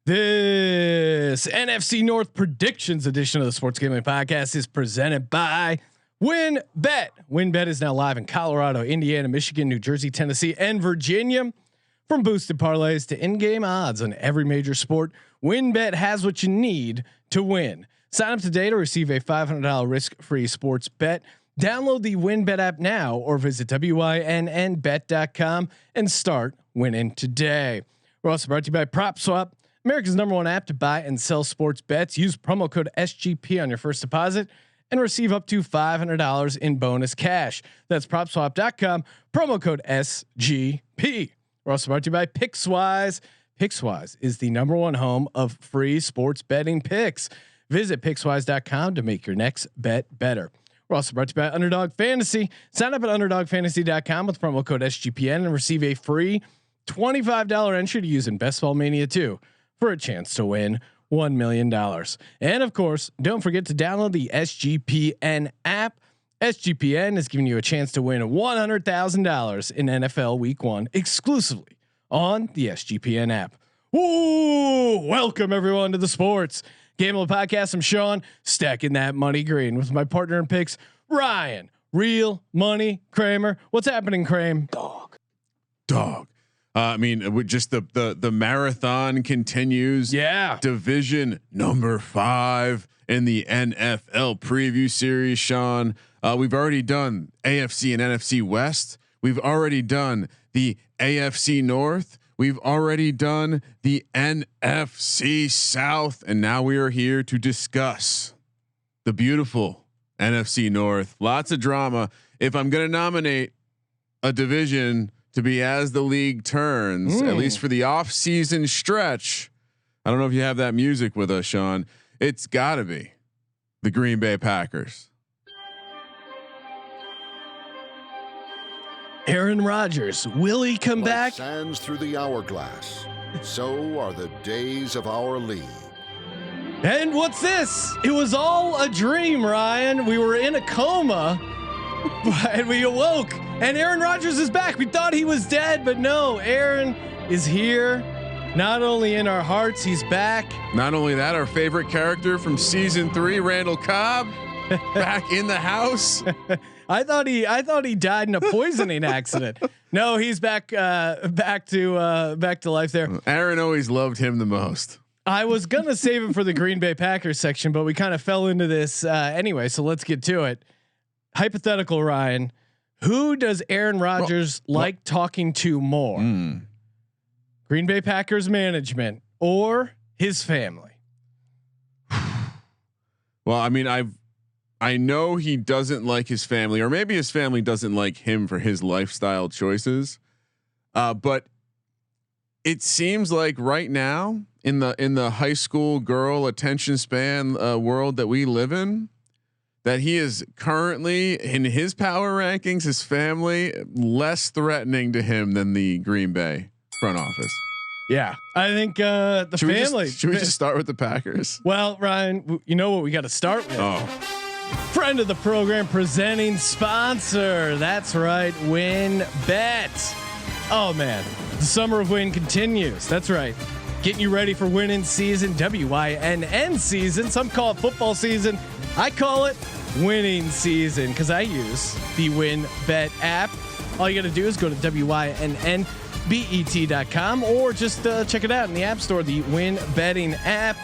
This NFC North Predictions edition of the Sports Gambling Podcast is presented by WynnBET. WynnBET is now live in Colorado, Indiana, Michigan, New Jersey, Tennessee, and Virginia. From boosted parlays to in-game odds on every major sport, WynnBET has what you need to win. Sign up today to receive a $500 risk-free sports bet. Download the WynnBET app now or visit wynnbet.com and start winning today. We're also brought to you by PropSwap, America's #1 app to buy and sell sports bets. Use promo code SGP on your first deposit and receive up to $500 in bonus cash. That's PropSwap.com, promo code SGP. We're also brought to you by Pickswise. Pickswise is the #1 home of free sports betting picks. Visit Pickswise.com to make your next bet better. We're also brought to you by Underdog Fantasy. Sign up at UnderdogFantasy.com with promo code SGPN and receive a free $25 entry to use in Best Ball Mania 2 for a chance to win $1 million. And of course, don't forget to download the SGPN app. SGPN is giving you a chance to win $100,000 in NFL Week 1 exclusively on the SGPN app. Ooh, welcome everyone to the Sports Gambling Podcast. I'm Sean, stacking that money green with my partner in picks, Ryan. Real money Kramer. What's happening, Kramer? Dog. I mean, with just the marathon continues. Yeah. Division number 5 in the NFL preview series, Sean. We've already done AFC and NFC West. We've already done the AFC North. We've already done the NFC South, and now we are here to discuss the beautiful NFC North. Lots of drama. If I'm going to nominate a division to be as the league turns, at least for the off-season stretch, I don't know if you have that music with us, Sean. It's got to be the Green Bay Packers. Aaron Rodgers, will he come back? Sands through the hourglass. So are the days of our league. And what's this? It was all a dream, Ryan. We were in a coma, and we awoke. And Aaron Rodgers is back. We thought he was dead, but no, Aaron is here. Not only in our hearts, he's back. Not only that, our favorite character from season 3, Randall Cobb, back in the house. I thought he died in a poisoning accident. No, he's back to life there. Aaron always loved him the most. I was gonna save it for the Green Bay Packers section, but we kind of fell into this anyway. So let's get to it. Hypothetical, Ryan. Who does Aaron Rodgers like talking to more? Green Bay Packers management or his family? Well, I mean, I know he doesn't like his family, or maybe his family doesn't like him for his lifestyle choices. But it seems like right now in the high school girl attention span world that we live in, that he is currently in his power rankings, his family less threatening to him than the Green Bay front office. Yeah, I think the family. Should we just start with the Packers? Well, Ryan, you know what we got to start with. Oh, Friend of the program, presenting sponsor. That's right, WynnBET. Oh man, the summer of win continues. That's right, getting you ready for winning season, WYNN season. Some call it football season. I call it winning season because I use the WynnBET app. All you got to do is go to wynnbet.com or just check it out in the App Store, the Win Betting app.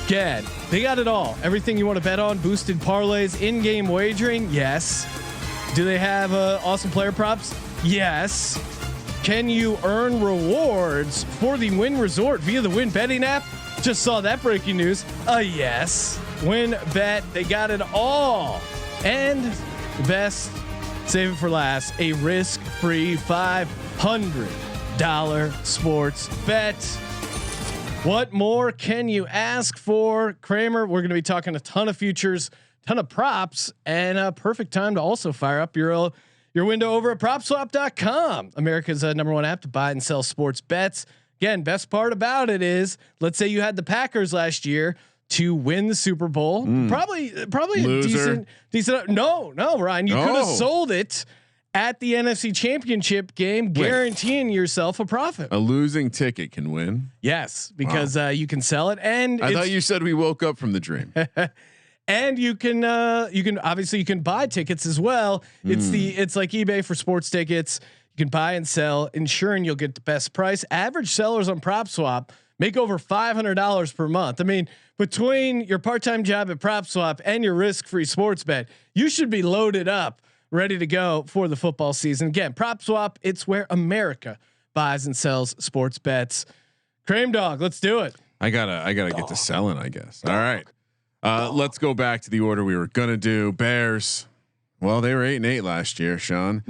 Gad, they got it all. Everything you want to bet on, boosted parlays, in-game wagering. Yes. Do they have awesome player props? Yes. Can you earn rewards for the Win Resort via the Win Betting app? Just saw that breaking news. Yes. WynnBET, they got it all. And the best, save it for last, a risk-free $500 sports bet. What more can you ask for, Kramer? We're going to be talking a ton of futures, ton of props, and a perfect time to also fire up your window over at PropSwap.com, America's #1 app to buy and sell sports bets. Again, best part about it is, let's say you had the Packers last year to win the Super Bowl. Probably Loser. a decent. No, Ryan, you could have sold it at the NFC Championship game, guaranteeing yourself a profit. A losing ticket can win. Yes, because you can sell it, and I thought you said we woke up from the dream. And you can obviously you can buy tickets as well. It's like eBay for sports tickets. You can buy and sell, ensuring you'll get the best price. Average sellers on PropSwap make over $500 per month. I mean, between your part-time job at PropSwap and your risk-free sports bet, you should be loaded up, ready to go for the football season. Again, PropSwap, it's where America buys and sells sports bets. Cream Dog, let's do it. I gotta get to selling, I guess. All right. Let's go back to the order we were gonna do. Bears. Well, they were 8-8 last year, Sean.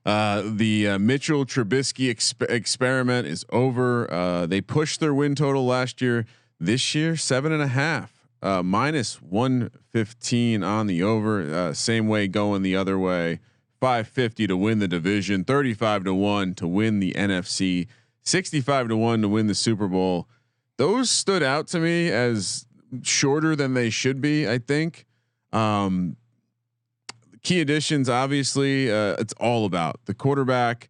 The Mitchell Trubisky experiment is over. They pushed their win total last year. This year, 7.5, minus 115 on the over. Same way going the other way. 550 to win the division. 35-1 to win the NFC. 65-1 to win the Super Bowl. Those stood out to me as shorter than they should be. I think. Key additions, obviously, it's all about the quarterback.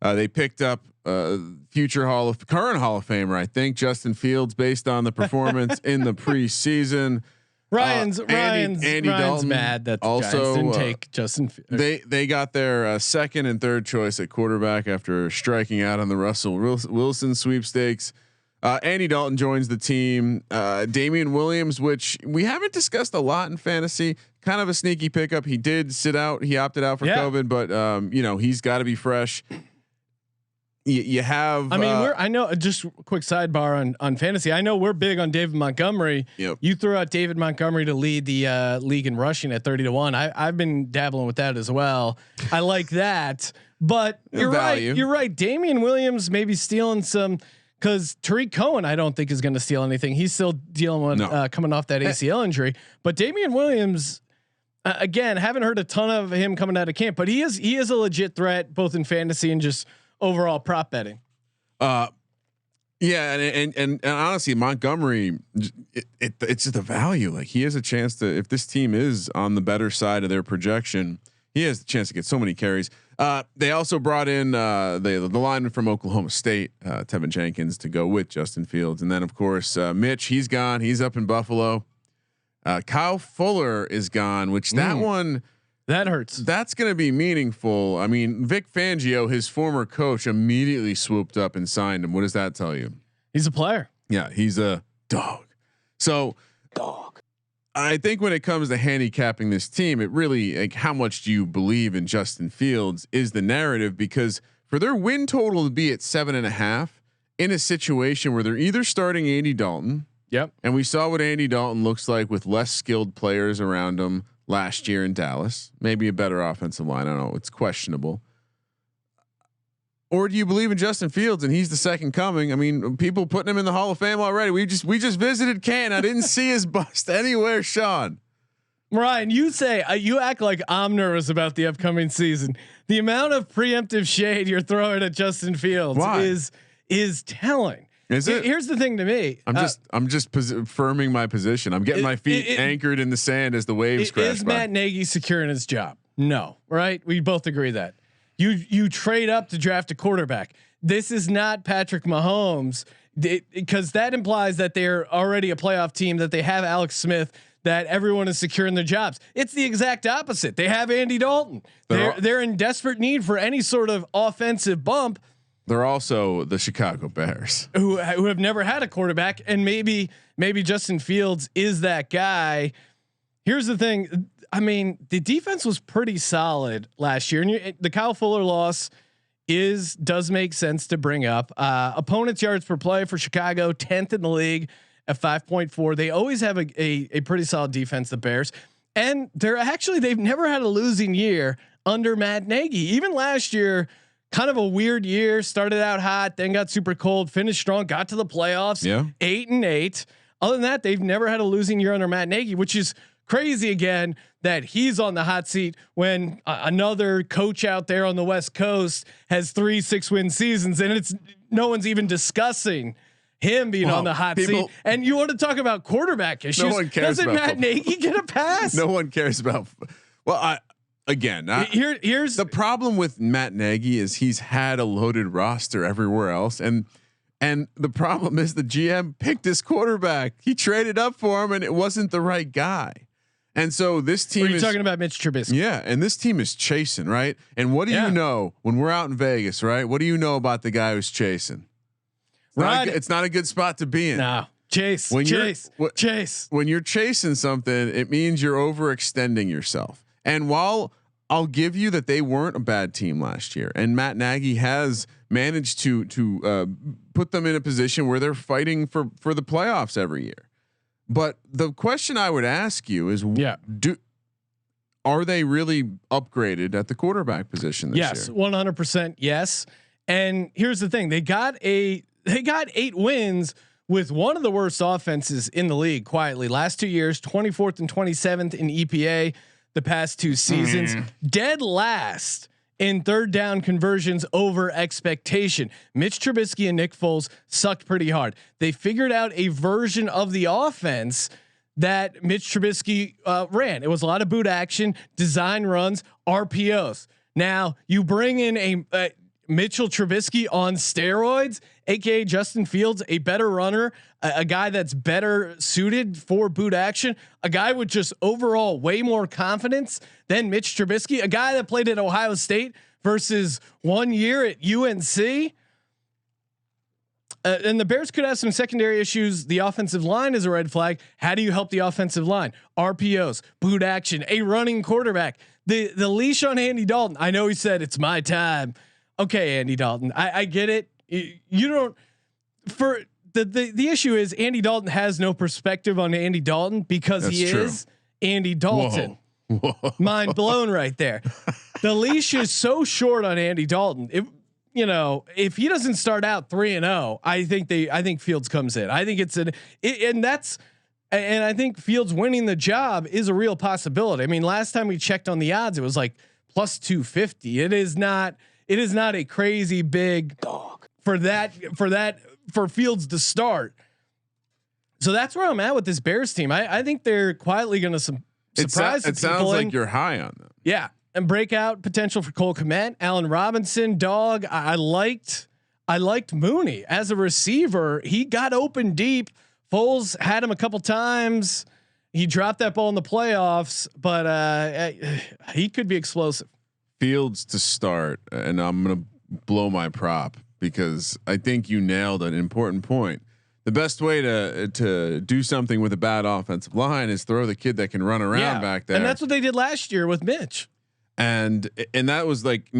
They picked up current Hall of Famer, I think, Justin Fields, based on the performance in the preseason. Ryan's Dalton mad that the also Giants didn't take Justin. They got their second and third choice at quarterback after striking out on the Russell Wilson sweepstakes. Andy Dalton joins the team. Damian Williams, which we haven't discussed a lot in fantasy, kind of a sneaky pickup. He did sit out. He opted out for COVID, but he's got to be fresh. You have. I mean, I know. Just a quick sidebar on fantasy. I know we're big on David Montgomery. Yep. You threw out David Montgomery to lead the league in rushing at 30-1. I've been dabbling with that as well. I like that, but you're right. You're right. Damian Williams maybe stealing some. Because Tariq Cohen, I don't think is going to steal anything. He's still dealing with coming off that ACL injury. But Damian Williams, again, haven't heard a ton of him coming out of camp. But he is a legit threat both in fantasy and just overall prop betting. Yeah, and honestly, Montgomery, it's just the value. Like he has a chance to, if this team is on the better side of their projection, he has the chance to get so many carries. They also brought in the lineman from Oklahoma State, Tevin Jenkins, to go with Justin Fields, and then of course Mitch. He's gone. He's up in Buffalo. Kyle Fuller is gone, which that one that hurts. That's going to be meaningful. I mean, Vic Fangio, his former coach, immediately swooped up and signed him. What does that tell you? He's a player. Yeah, he's a dog. So I think when it comes to handicapping this team, it really, like, how much do you believe in Justin Fields is the narrative, because for their win total to be at 7.5 in a situation where they're either starting Andy Dalton. Yep. And we saw what Andy Dalton looks like with less skilled players around him last year in Dallas, maybe a better offensive line. I don't know. It's questionable. Or do you believe in Justin Fields and he's the second coming? I mean, people putting him in the Hall of Fame already. We just visited Canton. I didn't see his bust anywhere, Sean. Ryan, you say you act like I'm nervous about the upcoming season. The amount of preemptive shade you're throwing at Justin Fields is telling. Is it? Here's the thing to me. I'm just firming my position. I'm getting my feet anchored in the sand as the waves crash. Is Matt Nagy securing his job? No, right? We both agree that. You trade up to draft a quarterback. This is not Patrick Mahomes, because that implies that they're already a playoff team, that they have Alex Smith, that everyone is securing their jobs. It's the exact opposite. They have Andy Dalton. They're in desperate need for any sort of offensive bump. They're also the Chicago Bears, who have never had a quarterback, and maybe Justin Fields is that guy. Here's the thing. I mean, the defense was pretty solid last year, and the Kyle Fuller loss does make sense to bring up. Opponents' yards per play for Chicago, 10th in the league at 5.4. They always have a pretty solid defense, the Bears, and they've never had a losing year under Matt Nagy. Even last year, kind of a weird year. Started out hot, then got super cold, finished strong, got to the playoffs. Yeah, 8-8. Other than that, they've never had a losing year under Matt Nagy, which is crazy again that he's on the hot seat when another coach out there on the West Coast has 3 6-win seasons, and no one's even discussing him being on the hot seat. And you want to talk about quarterback issues? No one cares. Doesn't Matt Nagy get a pass? No one cares about. Well, again, here's the problem with Matt Nagy is he's had a loaded roster everywhere else, and the problem is the GM picked his quarterback. He traded up for him, and it wasn't the right guy. And so this team Are you talking about Mitch Trubisky? Yeah, and this team is chasing, right? And what do you know when we're out in Vegas, right? What do you know about the guy who's chasing? It's not a good spot to be in. No. Chase. When you're chasing something, it means you're overextending yourself. And while I'll give you that they weren't a bad team last year, and Matt Nagy has managed to put them in a position where they're fighting for the playoffs every year. But the question I would ask you is, are they really upgraded at the quarterback position this year? Yes, 100%. Yes. And here's the thing: they got 8 wins with one of the worst offenses in the league. Quietly, last 2 years, 24th and 27th in EPA. The past 2 seasons, dead last in third down conversions over expectation. Mitch Trubisky and Nick Foles sucked pretty hard. They figured out a version of the offense that Mitch Trubisky ran. It was a lot of boot action, design runs, RPOs. Now you bring in a Mitchell Trubisky on steroids, aka Justin Fields, a better runner, a guy that's better suited for boot action, a guy with just overall way more confidence than Mitch Trubisky, a guy that played at Ohio State versus 1 year at UNC. And the Bears could have some secondary issues. The offensive line is a red flag. How do you help the offensive line? RPOs, boot action, a running quarterback. The leash on Andy Dalton. I know he said it's my time. Okay, Andy Dalton, I get it. You don't. For the issue is Andy Dalton has no perspective on Andy Dalton because he is Andy Dalton. Whoa. Mind blown right there. The leash is so short on Andy Dalton. If he doesn't start out 3-0, I think Fields comes in. I think and I think Fields winning the job is a real possibility. I mean, last time we checked on the odds, it was like plus 250. It is not a crazy big dog for Fields to start. So that's where I'm at with this Bears team. I think they're quietly going to surprise. It sounds like you're high on them. Yeah. And breakout potential for Cole Kmet, Allen Robinson, dog. I liked Mooney as a receiver. He got open deep. Foles had him a couple times. He dropped that ball in the playoffs, but he could be explosive. Fields to start, and I'm gonna blow my prop because I think you nailed an important point. The best way to do something with a bad offensive line is throw the kid that can run around back there, and that's what they did last year with Mitch. And that was like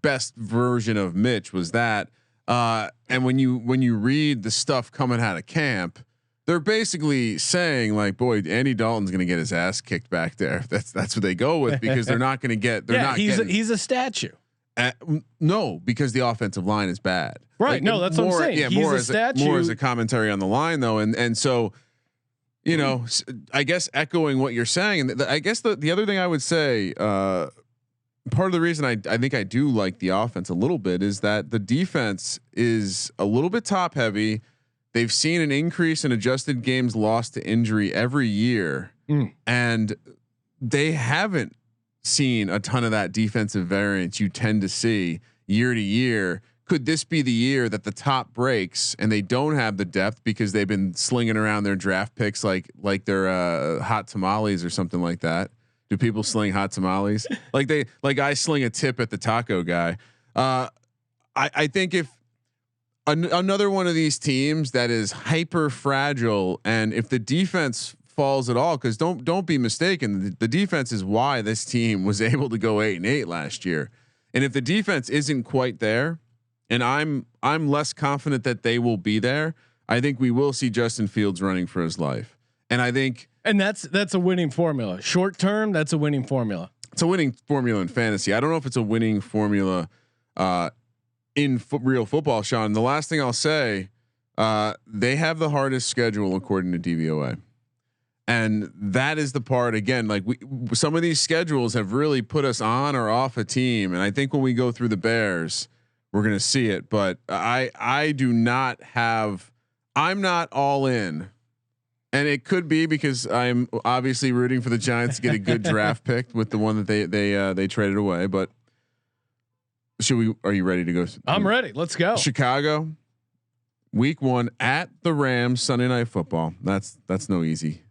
best version of Mitch was that. And when you read the stuff coming out of camp, they're basically saying like, boy, Andy Dalton's going to get his ass kicked back there. That's what they go with because they're not going to get. He's a statue. No, because the offensive line is bad. Right. Like, no, that's what I'm saying. Yeah, He's more as a commentary on the line though, and so. I guess echoing what you're saying, and I guess the other thing I would say, part of the reason I think I do like the offense a little bit is that the defense is a little bit top heavy. They've seen an increase in adjusted games lost to injury every year, and they haven't seen a ton of that defensive variance you tend to see year to year. Could this be the year that the top breaks and they don't have the depth because they've been slinging around their draft picks like they're hot tamales or something like that? Do people sling hot tamales like I sling a tip at the taco guy? I think if another one of these teams that is hyper fragile, and if the defense falls at all, because don't be mistaken, the defense is why this team was able to go 8-8 last year, and if the defense isn't quite there. And I'm less confident that they will be there. I think we will see Justin Fields running for his life, and I think that's a winning formula. Short term, that's a winning formula. It's a winning formula in fantasy. I don't know if it's a winning formula in real football, Sean. The last thing I'll say, they have the hardest schedule according to DVOA, and that is the part again. Like some of these schedules have really put us on or off a team, and I think when we go through the Bears. We're going to see it, but I'm not all in And it could be because I'm obviously rooting for the Giants to get a good draft pick with the one that they traded away. But are you ready to go? I'm ready. Let's go. Chicago, week 1 at the Rams, Sunday Night Football. That's no easy.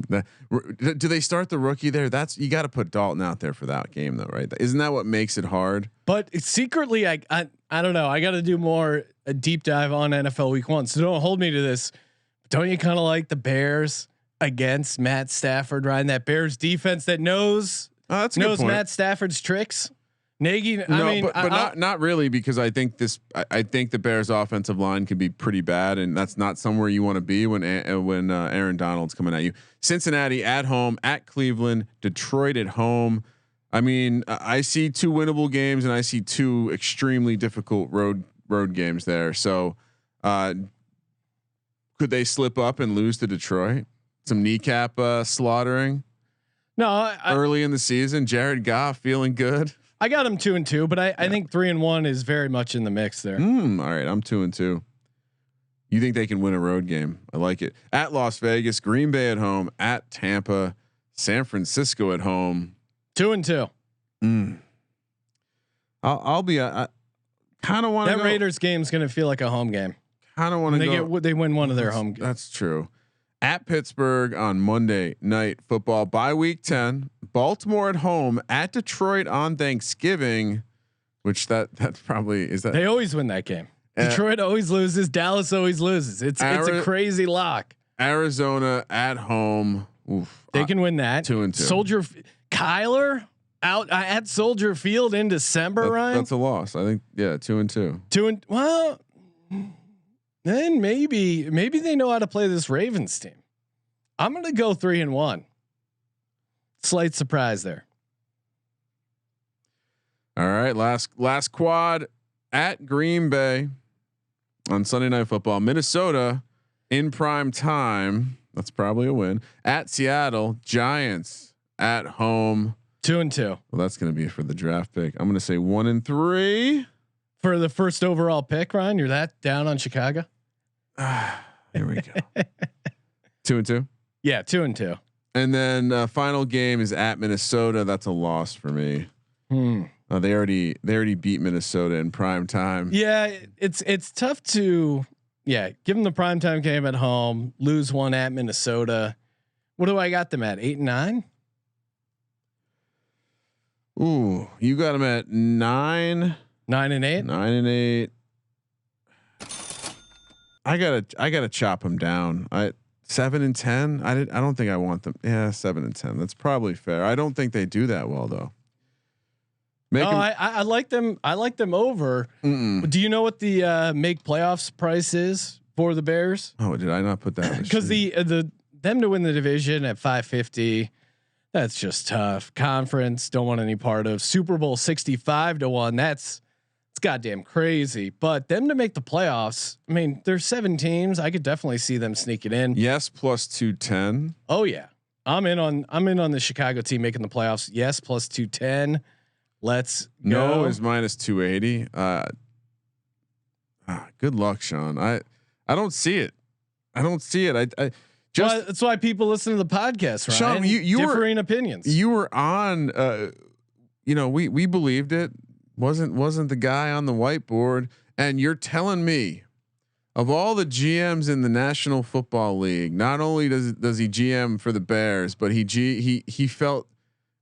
Do they start the rookie there? You got to put Dalton out there for that game though, right? Isn't that what makes it hard? But secretly, I don't know. I got to do a deep dive on NFL week 1. So don't hold me to this. Don't you kind of like the Bears against Matt Stafford, Ryan? That Bears defense that knows Matt Stafford's tricks. Nagy, but not really, because I think the Bears offensive line can be pretty bad, and that's not somewhere you want to be when Aaron Donald's coming at you. Cincinnati at home, at Cleveland, Detroit at home. I mean, I see 2 winnable games and I see 2 extremely difficult road games there. So, could they slip up and lose to Detroit? Some kneecap slaughtering. No, early in the season, Jared Goff feeling good. I got him 2-2, but I think 3-1 is very much in the mix there. All right, I'm 2-2. You think they can win a road game? I like it. At Las Vegas, Green Bay at home, at Tampa, San Francisco at home. 2-2. I'll be. I kind of want that Raiders game is going to feel like a home game. Kind of want to go. They win one of their home games. That's true. At Pittsburgh on Monday Night Football by week 10. Baltimore at home, at Detroit on Thanksgiving, which that probably is that. They always win that game. Detroit always loses. Dallas always loses. It's a crazy lock. Arizona at home. Oof, they can win that. 2-2. Kyler out at Soldier Field in December. Ryan, that's a loss. I think 2-2. Well, then maybe they know how to play this Ravens team. I'm gonna go 3-1. Slight surprise there. All right, last quad at Green Bay on Sunday Night Football. Minnesota in prime time. That's probably a win. At Seattle, Giants at home. 2-2. Well, that's going to be for the draft pick. I'm going to say 1-3 for the first overall pick. Ryan, you're that down on Chicago. Here we go. 2-2. Yeah, 2-2. And then final game is at Minnesota. That's a loss for me. They already beat Minnesota in prime time. Yeah, it's tough to give them the prime time game at home, lose one at Minnesota. What do I got them at? 8-9? Ooh, you got them at 9. 9-8. 9-8. I gotta chop them down. 7-10. I don't think I want them. Yeah, 7-10. That's probably fair. I don't think they do that well though. I like them. I like them over. Do you know what the make playoffs price is for the Bears? Oh, did I not put that? Because them to win the division at 550, that's just tough. Conference don't want any part of. Super Bowl 65-1. It's goddamn crazy. But them to make the playoffs, I mean, there's 7 teams. I could definitely see them sneaking in. Yes, plus 210. Oh yeah, I'm in on the Chicago team making the playoffs. Yes, plus 210. Let's go. No is minus 280. Good luck, Sean. I don't see it. I just that's why people listen to the podcast, right? Sean, you differing opinions. You were on. We believed it. Wasn't the guy on the whiteboard? And you're telling me, of all the GMs in the National Football League, not only does he GM for the Bears, but he felt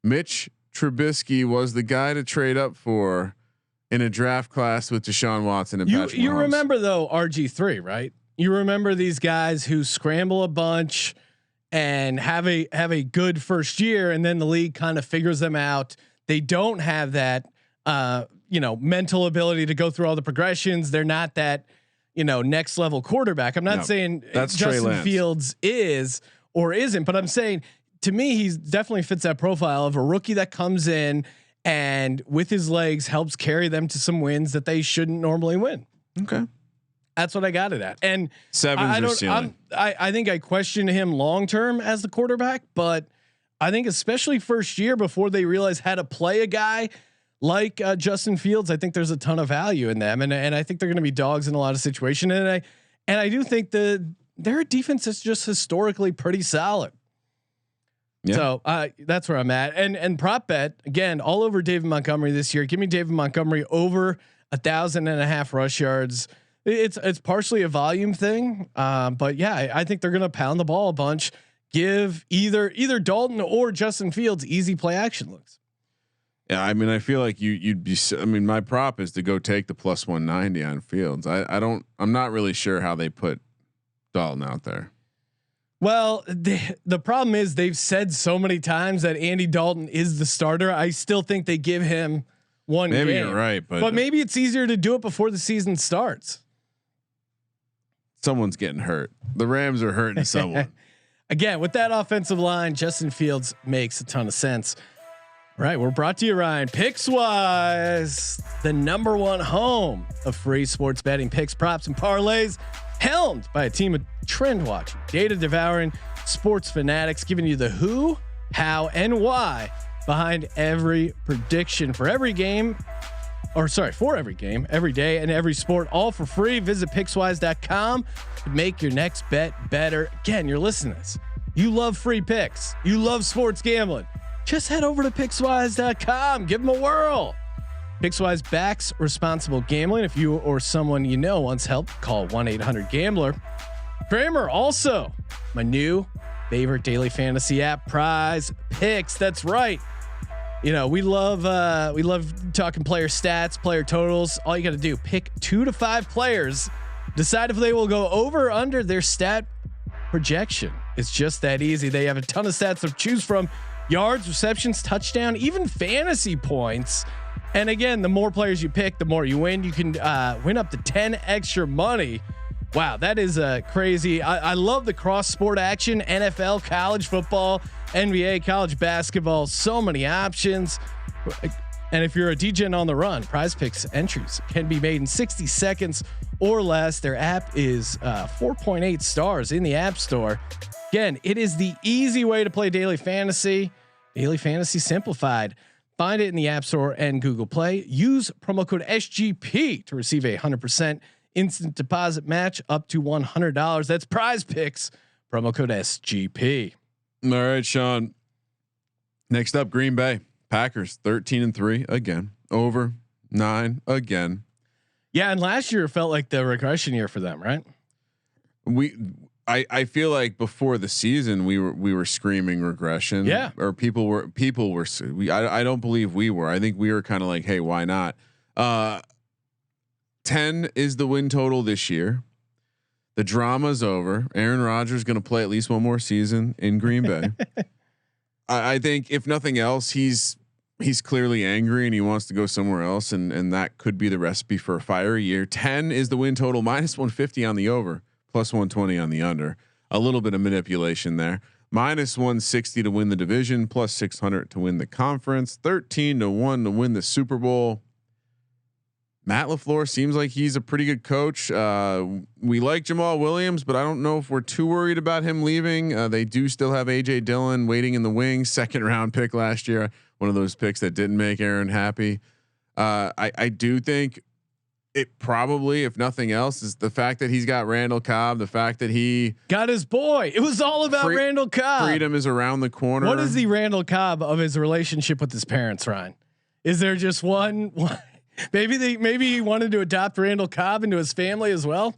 Mitch Trubisky was the guy to trade up for in a draft class with Deshaun Watson and Patrick Mahomes. You remember though RG3, right? You remember these guys who scramble a bunch and have a good first year, and then the league kind of figures them out. They don't have that mental ability to go through all the progressions. They're not that next level quarterback. I'm not saying that's Justin Fields is or isn't, but I'm saying, to me, he definitely fits that profile of a rookie that comes in and with his legs helps carry them to some wins that they shouldn't normally win. Okay. That's what I got it at. And 7's your ceiling. I think I question him long-term as the quarterback, but I think especially first year before they realize how to play a guy like Justin Fields, I think there's a ton of value in them. And I think they're going to be dogs in a lot of situations. And I do think the they're a defense that's just historically pretty solid. Yeah. So that's where I'm at. And prop bet again, all over David Montgomery this year. Give me David Montgomery over 1,500 rush yards. It's partially a volume thing, but yeah, I think they're gonna pound the ball a bunch. Give either Dalton or Justin Fields easy play action looks. Yeah, I mean, I feel like you'd be. I mean, my prop is to go take the plus 190 on Fields. I'm not really sure how they put Dalton out there. Well, the problem is they've said so many times that Andy Dalton is the starter. I still think they give him one game. Maybe you're right, but maybe it's easier to do it before the season starts. Someone's getting hurt. The Rams are hurting someone. Again, with that offensive line, Justin Fields makes a ton of sense. All right, we're brought to you, Ryan. Pickswise, the #1 home of free sports betting picks, props, and parlays, helmed by a team of trend watching, data devouring sports fanatics, giving you the who, how, and why behind every prediction for every game. For every game, every day, and every sport, all for free. Visit Pickswise.com to make your next bet better. Again, you're listening to this. You love free picks. You love sports gambling. Just head over to Pickswise.com. Give them a whirl. Pickswise backs responsible gambling. If you or someone you know wants help, call 1-800-GAMBLER. Kramer, also my new favorite daily fantasy app, Prize Picks. That's right. You know, we love talking player stats, player totals. All you got to do, pick 2 to 5 players, decide if they will go over or under their stat projection. It's just that easy. They have a ton of stats to choose from: yards, receptions, touchdown, even fantasy points. And again, the more players you pick, the more you win. You can win up to 10 extra money. Wow, that is crazy. I love the cross sport action: NFL, college football, NBA, college basketball. So many options. And if you're a DGen on the run, Prize Picks entries can be made in 60 seconds or less. Their app is 4.8 stars in the App Store. Again, it is the easy way to play daily fantasy. Daily fantasy simplified. Find it in the App Store and Google Play. Use promo code SGP to receive a 100% instant deposit match up to $100. That's Prize Picks, promo code SGP. All right, Sean. Next up, Green Bay Packers 13-3 again, over 9 again. Yeah, and last year felt like the regression year for them, right? I feel like before the season we were screaming regression. Yeah, or people were. I don't believe we were. I think we were kind of like, hey, why not? 10 is the win total this year. The drama's over. Aaron Rodgers going to play at least one more season in Green Bay. I think if nothing else, he's clearly angry and he wants to go somewhere else, and that could be the recipe for a fiery year. 10 is the win total, -150 on the over, +120 on the under. A little bit of manipulation there. -160 to win the division, +600 to win the conference. 13-1 to win the Super Bowl. Matt LaFleur seems like he's a pretty good coach. We like Jamaal Williams, but I don't know if we're too worried about him leaving. They do still have AJ Dillon waiting in the wings, 2nd round pick last year. One of those picks that didn't make Aaron happy. I do think it probably, if nothing else, is the fact that he's got Randall Cobb, the fact that he got his boy. It was all about Randall Cobb. Freedom is around the corner. What is the Randall Cobb of his relationship with his parents, Ryan? Is there just one? Maybe he wanted to adopt Randall Cobb into his family as well.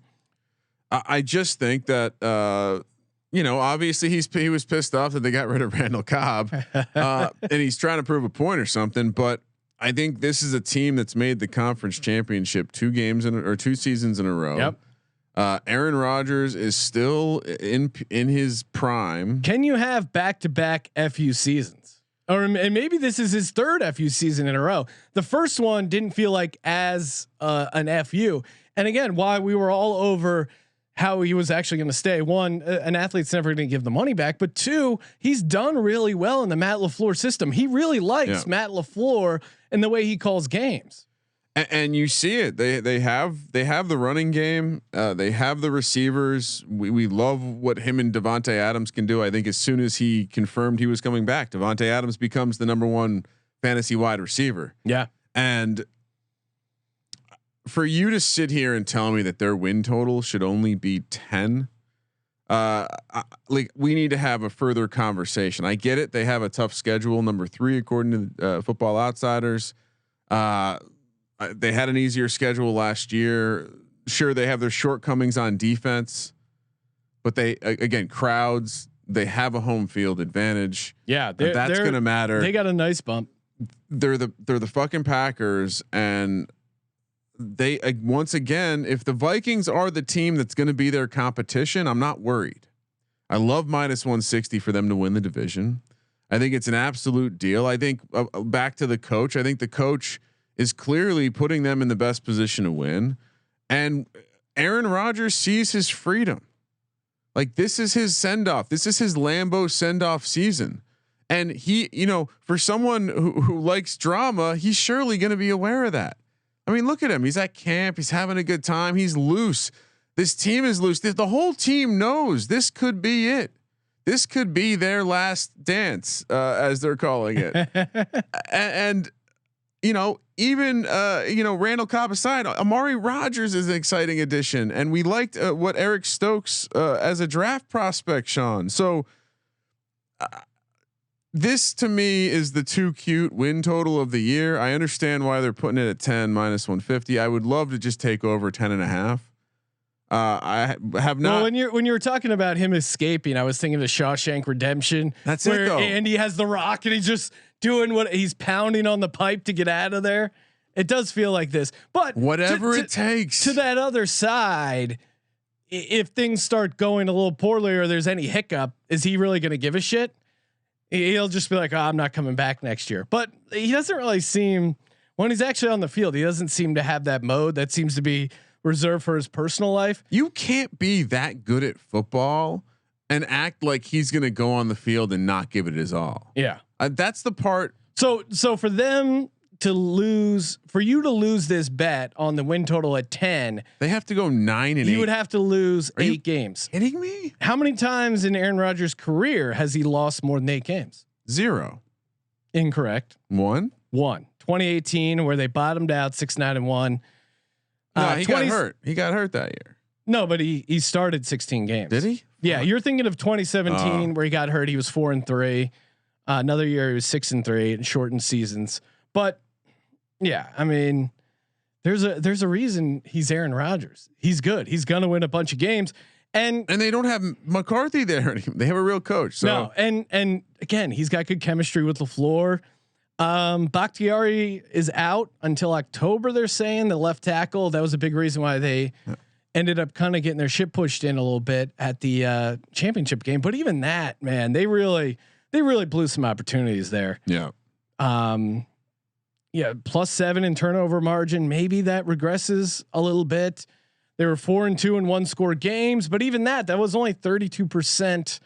I just think that obviously he was pissed off that they got rid of Randall Cobb, and he's trying to prove a point or something. But I think this is a team that's made the conference championship 2 seasons in a row. Yep. Aaron Rodgers is still in his prime. Can you have back-to-back FU seasons? And maybe this is his 3rd FU season in a row. The first one didn't feel like as an FU. And again, why we were all over how he was actually going to stay. 1, an athlete's never going to give the money back, but 2, he's done really well in the Matt LaFleur system. He really likes Matt LaFleur and the way he calls games. And you see it. They have the running game. They have the receivers. We love what him and Devontae Adams can do. I think as soon as he confirmed he was coming back, Devontae Adams becomes the #1 fantasy wide receiver. Yeah. And for you to sit here and tell me that their win total should only be 10, Like we need to have a further conversation. I get it. They have a tough schedule, number 3 according to Football Outsiders. They had an easier schedule last year. Sure, they have their shortcomings on defense, but they again crowds. They have a home field advantage. Yeah, that's going to matter. They got a nice bump. They're the fucking Packers, and they once again, if the Vikings are the team that's going to be their competition, I'm not worried. I love -160 for them to win the division. I think it's an absolute deal. I think back to the coach. I think the coach is clearly putting them in the best position to win, and Aaron Rodgers sees his freedom. Like this is his send off. This is his Lambeau send off season. And he, for someone who likes drama, he's surely going to be aware of that. I mean, look at him. He's at camp. He's having a good time. He's loose. This team is loose. The whole team knows this could be it. This could be their last dance, as they're calling it. and even Randall Cobb aside, Amari Rodgers is an exciting addition, and we liked what Eric Stokes as a draft prospect, Sean. So this to me is the too cute win total of the year. I understand why they're putting it at 10 -150. I would love to just take over 10.5. I have not. Well, when you were talking about him escaping, I was thinking of Shawshank Redemption. That's where it though. Andy has the rock and he's just doing what he's pounding on the pipe to get out of there. It does feel like this, but whatever it takes. To that other side, if things start going a little poorly or there's any hiccup, is he really going to give a shit? He'll just be like, "Oh, I'm not coming back next year." But he doesn't really seem, when he's actually on the field, he doesn't seem to have that mode. That seems to be reserved for his personal life. You can't be that good at football and act like he's going to go on the field and not give it his all. Yeah. That's the part. So for them to lose, for you to lose this bet on the win total at 10, they have to go 9-8. You would have to lose 8 games. Kidding me? How many times in Aaron Rodgers' career has he lost more than 8 games? 0. Incorrect. 1. 2018, where they bottomed out 6-9-1. No, he got hurt. He got hurt that year. No, but he started 16 games. Did he? Yeah, you're thinking of 2017 where he got hurt. He was 4-3. Another year he was 6-3 in shortened seasons. But yeah, I mean, there's a reason he's Aaron Rodgers. He's good. He's gonna win a bunch of games, and they don't have McCarthy there. They have a real coach. So. No, and again, he's got good chemistry with LaFleur. Bakhtiari is out until October. They're saying the left tackle. That was a big reason why they ended up kind of getting their shit pushed in a little bit at the championship game. But even that, man, they really blew some opportunities there. Yeah. Yeah. +7 in turnover margin. Maybe that regresses a little bit. They were 4-2 in 1-score games, but even that was only 32%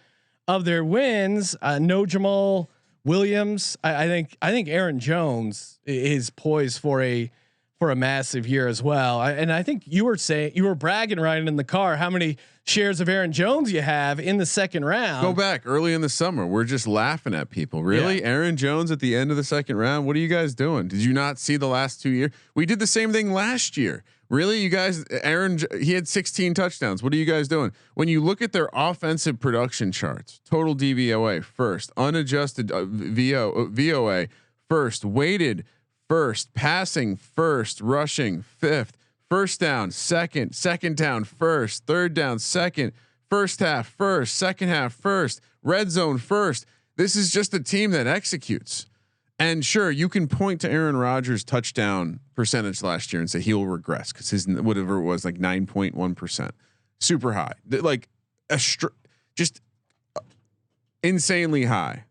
of their wins. No Jamaal Williams. I think Aaron Jones is poised for a massive year as well. And I think you were bragging riding in the car how many shares of Aaron Jones you have in the second round. Go back early in the summer. We're just laughing at people. Really? Yeah. Aaron Jones at the end of the second round. What are you guys doing? Did you not see the last 2 years? We did the same thing last year. Really? You guys, he had 16 touchdowns. What are you guys doing? When you look at their offensive production charts, total DVOA first, unadjusted VOA first, weighted first, passing first, rushing fifth, first down second down first, third down second, first half first, second half first, red zone first. This is just a team that executes. And sure, you can point to Aaron Rodgers' touchdown percentage last year and say he will regress because his whatever it was like 9.1%, super high, like just insanely high.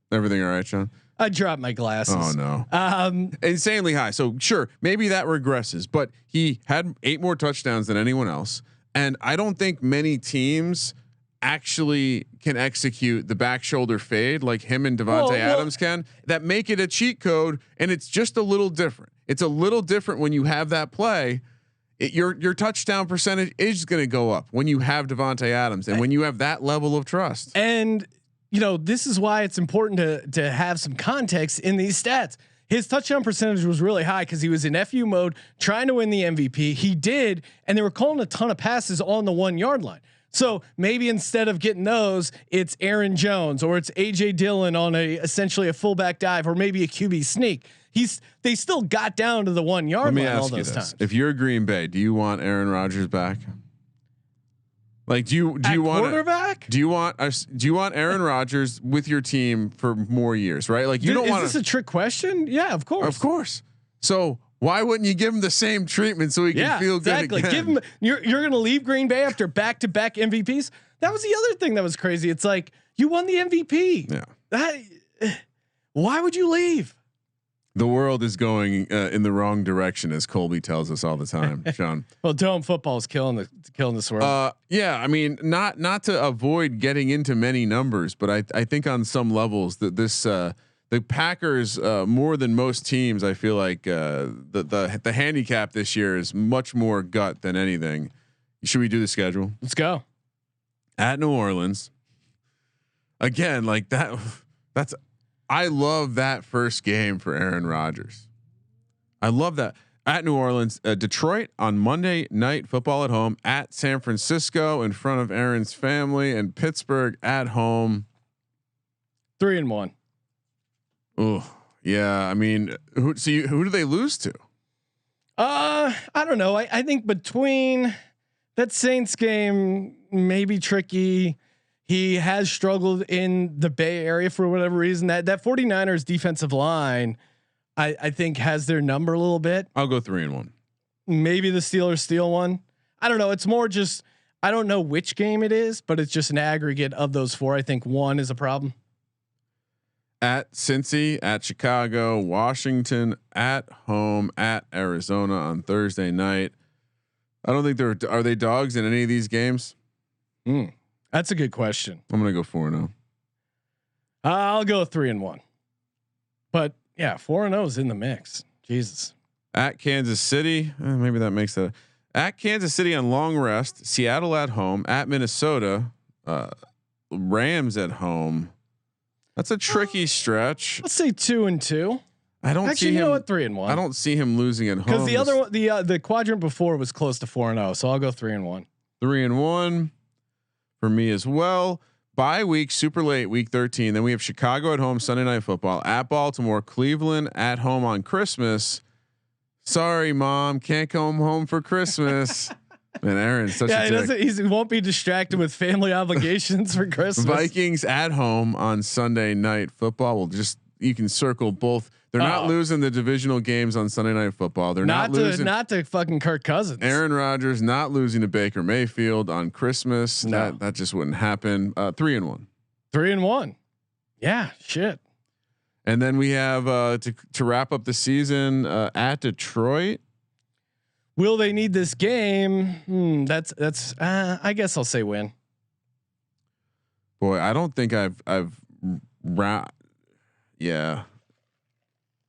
Everything all right, Sean? I dropped my glasses. Oh no. Insanely high. So sure, maybe that regresses, but he had 8 more touchdowns than anyone else. And I don't think many teams actually can execute the back shoulder fade like him and Devontae Adams can, that make it a cheat code. And it's just a little different. It's a little different when you have that play. Your touchdown percentage is going to go up when you have Devontae Adams and when you have that level of trust. And this is why it's important to have some context in these stats. His touchdown percentage was really high because he was in FU mode trying to win the MVP. He did, and they were calling a ton of passes on the 1 yard line. So maybe instead of getting those, it's Aaron Jones or it's AJ Dillon on essentially a fullback dive or maybe a QB sneak. They still got down to the 1 yard line all those times. If you're Green Bay, do you want Aaron Rodgers back? Like, do you want quarterback? Do you want Aaron Rodgers with your team for more years? Right? Like, you don't want. Is this a trick question? Yeah, of course. Of course. So why wouldn't you give him the same treatment so he can feel good again? Give him. You're going to leave Green Bay after back-to-back MVPs. That was the other thing that was crazy. It's like you won the MVP. Yeah. Why would you leave? The world is going in the wrong direction, as Colby tells us all the time, Sean. Well, dome football is killing this world. Yeah, I mean, not to avoid getting into many numbers, but I think on some levels that the Packers more than most teams, I feel like the handicap this year is much more gut than anything. Should we do the schedule? Let's go. At New Orleans again, like that. I love that first game for Aaron Rodgers. I love that. At New Orleans, Detroit on Monday Night Football at home, at San Francisco in front of Aaron's family, and Pittsburgh at home. 3-1. Oh yeah. I mean, who do they lose to? I don't know. I think between that Saints game, maybe tricky. He has struggled in the Bay Area for whatever reason. That 49ers defensive line, I think has their number a little bit. I'll go 3-1. Maybe the Steelers steal one. I don't know. It's more just, I don't know which game it is, but it's just an aggregate of those four. I think one is a problem. At Cincy, at Chicago, Washington, at home, at Arizona on Thursday night. I don't think are they dogs in any of these games? That's a good question. I'm gonna go 4-0. I'll go 3-1. But yeah, 4-0 is in the mix. Jesus. At Kansas City, maybe that makes that. At Kansas City on long rest. Seattle at home. At Minnesota, Rams at home. That's a tricky stretch. Let's say 2-2. I don't actually see him. You know what, 3-1. I don't see him losing at home because the other one, the quadrant before was close to 4-0. So I'll go 3-1. 3-1 for me as well. Bye week, super late, week 13. Then we have Chicago at home, Sunday Night Football. At Baltimore, Cleveland at home on Christmas. Sorry, Mom, can't come home for Christmas. Man, Aaron's such a dick. He won't be distracted with family obligations for Christmas. Vikings at home on Sunday Night Football. You can circle both. They're not losing the divisional games on Sunday Night Football. They're not losing. Not to fucking Kirk Cousins. Aaron Rodgers not losing to Baker Mayfield on Christmas. No. That just wouldn't happen. 3-1. 3-1. Yeah, shit. And then we have to wrap up the season at Detroit. Will they need this game? That's. I guess I'll say win. Boy, I don't think yeah.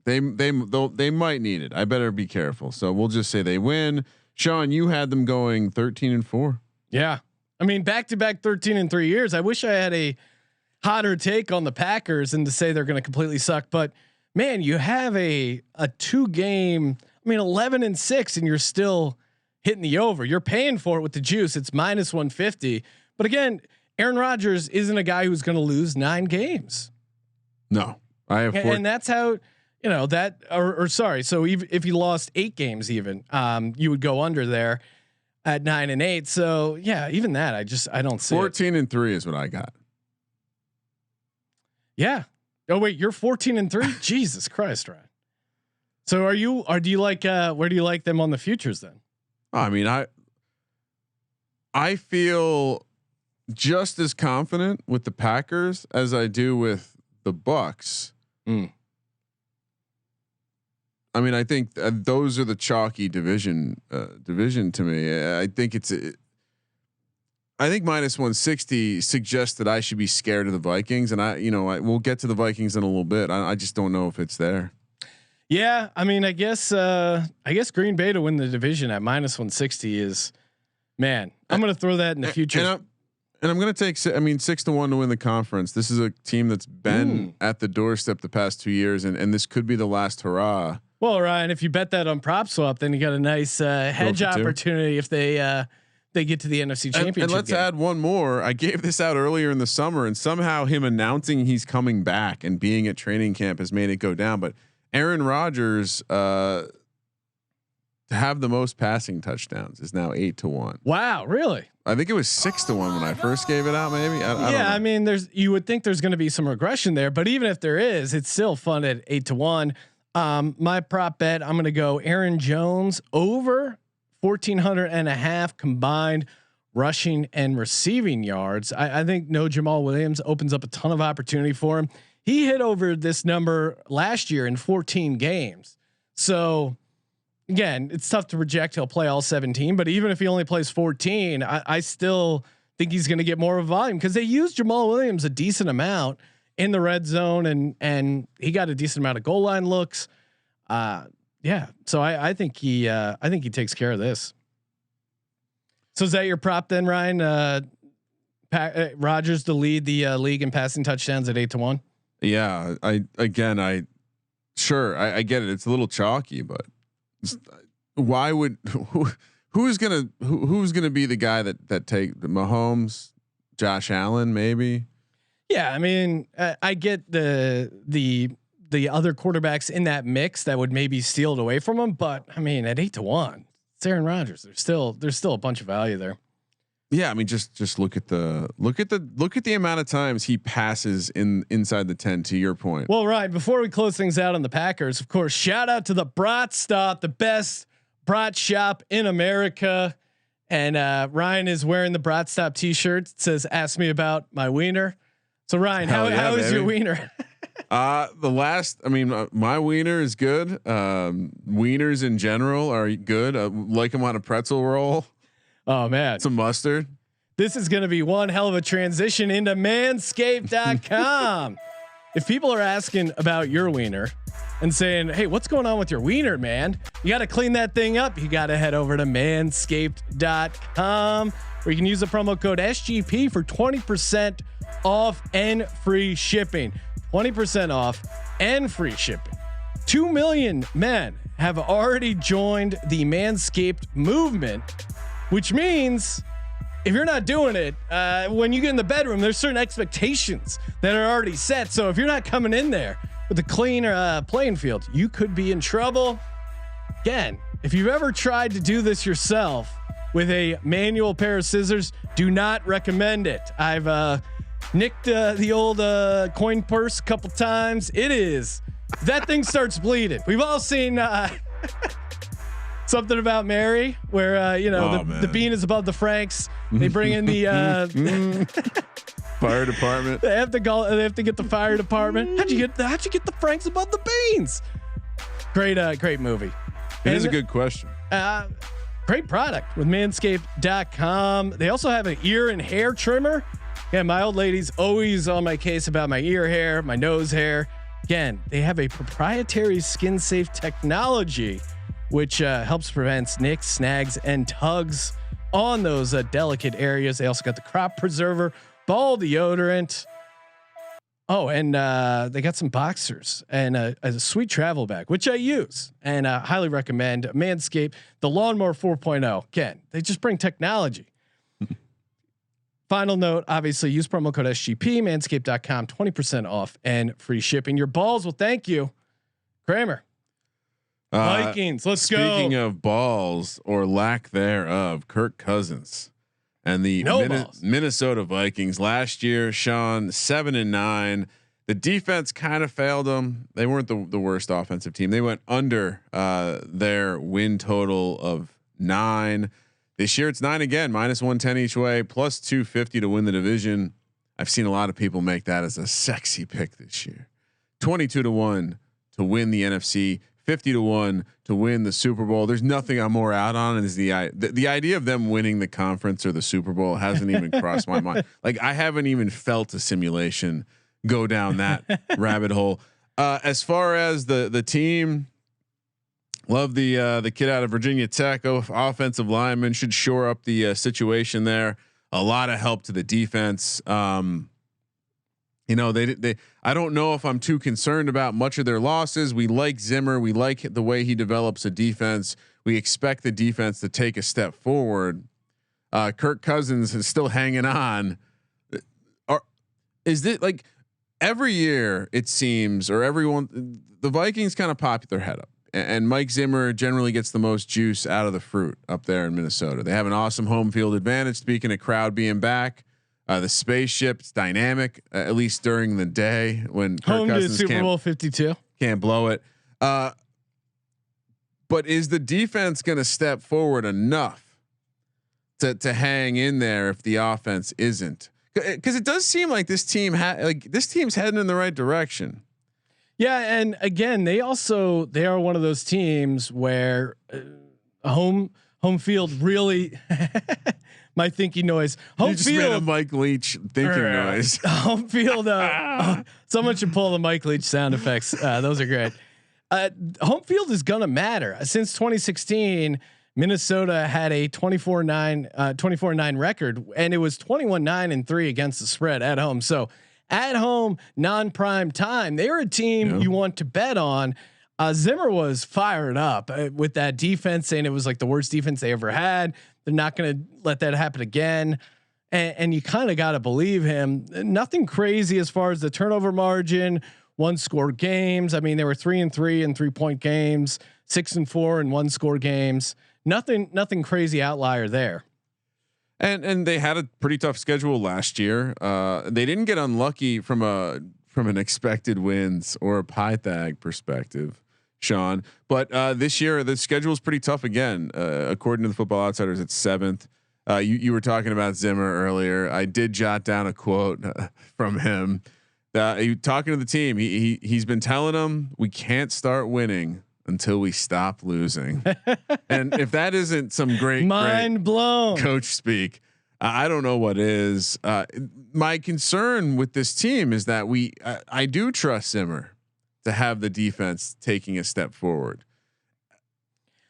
They might need it. I better be careful. So we'll just say they win. Sean, you had them going 13-4. Yeah, I mean back-to-back 13 in 3 years. I wish I had a hotter take on the Packers and to say they're going to completely suck. But man, you have a 2-game. I mean 11-6, and you're still hitting the over. You're paying for it with the juice. It's -150. But again, Aaron Rodgers isn't a guy who's going to lose 9 games. No, I have, and that's how. You know that, or sorry. So even if you lost 8 games, even you would go under there at 9-8. So yeah, even that, I don't see. 14-3 is what I got. Yeah. Oh wait, you're 14-3. Jesus Christ, Ryan. So do you like? Where do you like them on the futures then? I mean, I feel just as confident with the Packers as I do with the Bucks. I mean, I think those are the chalky division to me. I think -160 suggests that I should be scared of the Vikings, and we'll get to the Vikings in a little bit. I just don't know if it's there. Yeah, I mean, I guess Green Bay to win the division at -160 is, man. I'm going to throw that in the future. And I'm going to take, 6-1 to win the conference. This is a team that's been at the doorstep the past 2 years, and this could be the last hurrah. Well, Ryan, if you bet that on prop swap, then you got a nice hedge opportunity if they they get to the NFC Championship. And let's game. add one more. I gave this out earlier in the summer, and somehow him announcing he's coming back and being at training camp has made it go down. But Aaron Rodgers to have the most passing touchdowns is now 8-1. Wow, really? I think it was 6-1 when I first gave it out. Maybe. I don't know. I mean, you would think there's going to be some regression there, but even if there is, it's still fun at 8-1. My prop bet, I'm going to go Aaron Jones over 1,400.5 combined rushing and receiving yards. I think no Jamaal Williams opens up a ton of opportunity for him. He hit over this number last year in 14 games. So again, it's tough to project he'll play all 17, but even if he only plays 14, I still think he's going to get more of a volume because they used Jamaal Williams a decent amount in the red zone and he got a decent amount of goal line looks. So I think he takes care of this. So is that your prop then, Ryan? Rodgers to lead the league in passing touchdowns at 8-1. Yeah, I get it. It's a little chalky, but why would who's gonna be the guy that take the Mahomes, Josh Allen, maybe? Yeah, I mean, I get the other quarterbacks in that mix that would maybe steal it away from him, but I mean, at 8-1, it's Aaron Rodgers. There's still a bunch of value there. Yeah, I mean, just look at the amount of times he passes inside the 10. To your point. Well, Ryan, before we close things out on the Packers, of course, shout out to the Brat Stop, the best brat shop in America. And Ryan is wearing the Brat Stop T-shirt. It says, "Ask me about my wiener." So Ryan, how is your wiener? My wiener is good. Wieners in general are good. Like them on a pretzel roll. Oh man, some mustard. This is going to be one hell of a transition into manscaped.com. If people are asking about your wiener and saying, "Hey, what's going on with your wiener, man? You got to clean that thing up." You got to head over to manscaped.com where you can use the promo code SGP for 20% off and free shipping. 20% off and free shipping. 2 million men have already joined the Manscaped movement, which means if you're not doing it, when you get in the bedroom, there's certain expectations that are already set. So if you're not coming in there with a clean playing field, you could be in trouble. Again, if you've ever tried to do this yourself with a manual pair of scissors, do not recommend it. I've nicked the old coin purse a couple times. That thing starts bleeding. We've all seen Something About Mary, where the bean is above the Franks. They bring in the fire department. They have to go. They have to get the fire department. How'd you get the Franks above the beans? Great movie. It is a good question. Great product with manscaped.com. They also have an ear and hair trimmer. Yeah, my old lady's always on my case about my ear hair, my nose hair. Again, they have a proprietary skin safe technology which helps prevent nicks, snags, and tugs on those delicate areas. They also got the crop preserver, ball deodorant. Oh, and they got some boxers and a sweet travel bag, which I use and highly recommend. Manscaped, the Lawnmower 4.0. Again, they just bring technology. Final note, obviously use promo code SGP, manscaped.com, 20% off and free shipping. Your balls will thank you. Kramer. Vikings, let's go. Speaking of balls or lack thereof, Kirk Cousins and the Minnesota Vikings last year, Sean, 7-9. The defense kind of failed them. They weren't the worst offensive team. They went under their win total of 9. This year it's 9 again, -110 each way, plus 250 to win the division. I've seen a lot of people make that as a sexy pick this year. 22-1 to win the NFC. 50-1 to win the Super Bowl. There's nothing I'm more out on is the idea of them winning the conference or the Super Bowl hasn't even crossed my mind. Like I haven't even felt a simulation go down that rabbit hole. As far as the team, love the kid out of Virginia Tech, offensive lineman, should shore up the situation there. A lot of help to the defense. I don't know if I'm too concerned about much of their losses. We like Zimmer. We like the way he develops a defense. We expect the defense to take a step forward. Kirk Cousins is still hanging on. Is this like every year it seems, or everyone, the Vikings kind of pop their head up, and Mike Zimmer generally gets the most juice out of the fruit up there in Minnesota. They have an awesome home field advantage. Speaking of crowd being back, the spaceship, it's dynamic, at least during the day when Kirk home Cousins to Super Bowl 52 can't blow it. But is the defense going to step forward enough to hang in there if the offense isn't? Because it does seem like this team this team's heading in the right direction. Yeah, and again, they are one of those teams where home field really my thinking noise. Home you just field, made a Mike Leach thinking noise. Home field. Someone should pull the Mike Leach sound effects. Those are great. Home field is gonna matter. Since 2016, Minnesota had a 24-9 record, and it was 21-9-3 against the spread at home. So at home, non-prime time, they are a team you want to bet on. Zimmer was fired up with that defense, saying it was like the worst defense they ever had. They're not going to let that happen again. And you kind of got to believe him. Nothing crazy as far as the turnover margin, 1-score games. I mean, they were 3-3 in 3-point games, 6-4 in 1-score games. Nothing crazy outlier there. And they had a pretty tough schedule last year. They didn't get unlucky from an expected wins or a Pythag perspective, Sean. But this year the schedule is pretty tough again. According to the Football Outsiders, it's 7th. You were talking about Zimmer earlier. I did jot down a quote from him. Talking to the team, he's been telling them we can't start winning until we stop losing. And if that isn't some great blown coach speak, I don't know what is. My concern with this team is that I do trust Zimmer to have the defense taking a step forward.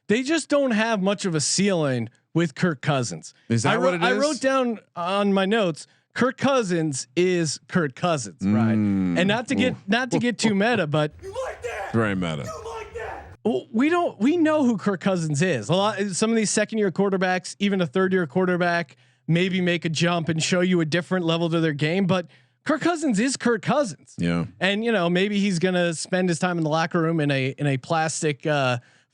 They just don't have much of a ceiling with Kirk Cousins. Is that what it is? I wrote down on my notes, Kirk Cousins is Kirk Cousins, right? And not to get too meta, but You like that? very meta. You like that? We know who Kirk Cousins is. Some of these second-year quarterbacks, even a third-year quarterback, maybe make a jump and show you a different level to their game, but Kirk Cousins is Kirk Cousins. Yeah. And maybe he's going to spend his time in the locker room in a plastic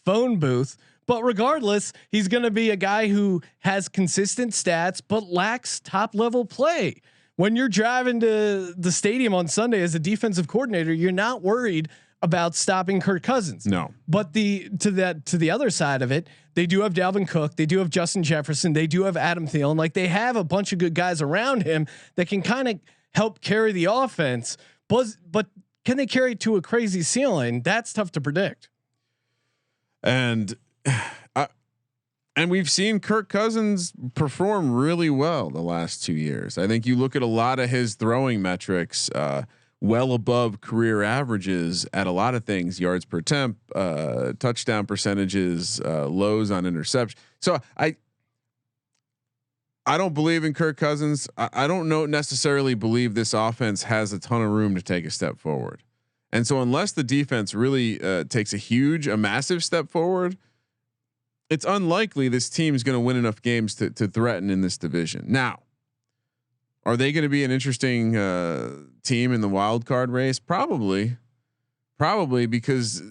phone booth, but regardless, he's going to be a guy who has consistent stats but lacks top-level play. When you're driving to the stadium on Sunday as a defensive coordinator, you're not worried about stopping Kirk Cousins. No. But to the other side of it, they do have Dalvin Cook, they do have Justin Jefferson, they do have Adam Thielen. Like, they have a bunch of good guys around him that can kind of help carry the offense. But can they carry it to a crazy ceiling? That's tough to predict. And we've seen Kirk Cousins perform really well the last 2 years. I think you look at a lot of his throwing metrics, well above career averages at a lot of things: yards per attempt, touchdown percentages, lows on interception. So I don't believe in Kirk Cousins. I don't necessarily believe this offense has a ton of room to take a step forward. And so unless the defense really takes a massive step forward, it's unlikely this team is going to win enough games to threaten in this division. Now, are they going to be an interesting team in the wild card race? Probably, because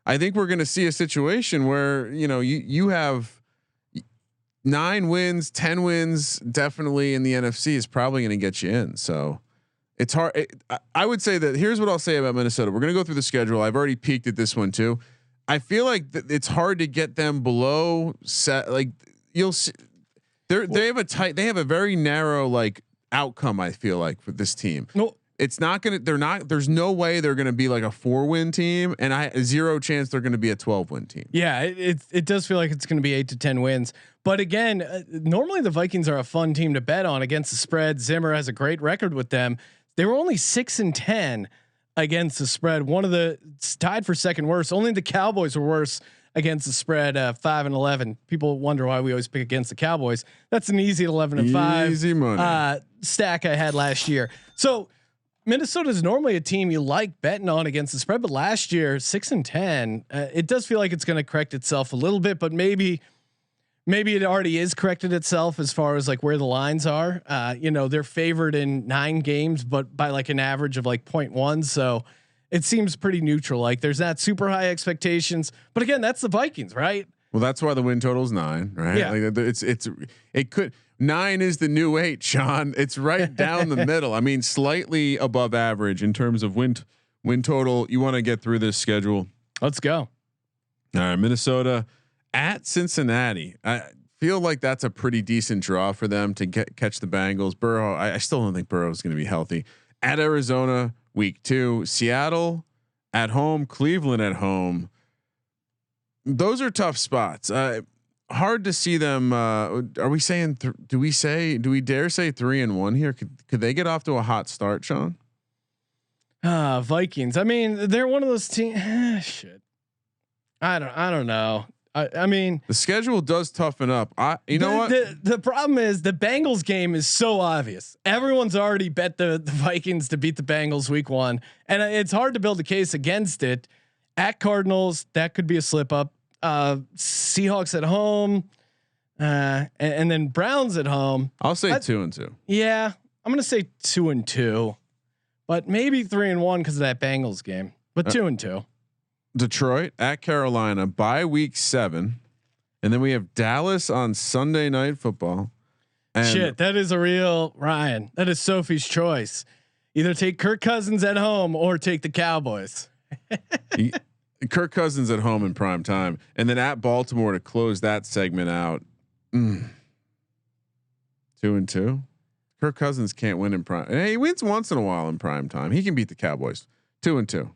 I think we're going to see a situation where you have 9 wins, 10 wins, definitely in the NFC is probably going to get you in. So it's hard. I would say that here's what I'll say about Minnesota. We're going to go through the schedule. I've already peeked at this one too. I feel like it's hard to get them below set. Like, you'll see, they have a very narrow outcome. I feel like for this team, it's not gonna. There's no way they're gonna be like a 4-win team, and zero chance they're gonna be a 12-win team. Yeah, it does feel like it's going to be 8 to 10 wins. But again, normally the Vikings are a fun team to bet on against the spread. Zimmer has a great record with them. They were only 6-10 against the spread. One of the tied for second worst. Only the Cowboys were worse against the spread, 5-11. People wonder why we always pick against the Cowboys. That's an easy 11-5 easy money stack I had last year. So Minnesota is normally a team you like betting on against the spread, but last year 6-10, it does feel like it's going to correct itself a little bit, but maybe maybe it already is corrected itself as far as like where the lines are. They're favored in 9 games, but by like an average of like 0.1. So it seems pretty neutral. Like there's not super high expectations, but again, that's the Vikings, right? Well, that's why the win total is 9, right? Yeah. Like it could 9 is the new 8, Sean. It's right down the middle. I mean, slightly above average in terms of win total. You want to get through this schedule. Let's go. All right, Minnesota at Cincinnati. I feel like that's a pretty decent draw for them to catch the Bengals. Burrow, I still don't think Burrow is going to be healthy. At Arizona, week 2. Seattle at home. Cleveland at home. Those are tough spots. Hard to see them. Are we saying? Do we dare say 3-1 here? Could they get off to a hot start, Sean? Vikings. I mean, they're one of those teams. Shit. I don't know. I mean, the schedule does toughen up. You know what? The problem is the Bengals game is so obvious. Everyone's already bet the Vikings to beat the Bengals week 1, and it's hard to build a case against it. At Cardinals, that could be a slip up. Seahawks at home, and then Browns at home. I'll say 2-2. Yeah, I'm gonna say 2-2, but maybe 3-1 because of that Bengals game. But 2-2. Detroit at Carolina by week 7, and then we have Dallas on Sunday Night Football. And shit, that is a real Ryan. That is Sophie's choice. Either take Kirk Cousins at home or take the Cowboys. Kirk Cousins at home in prime time, and then at Baltimore to close that segment out. 2-2. Kirk Cousins can't win in prime. Hey, he wins once in a while in prime time. He can beat the Cowboys. 2-2.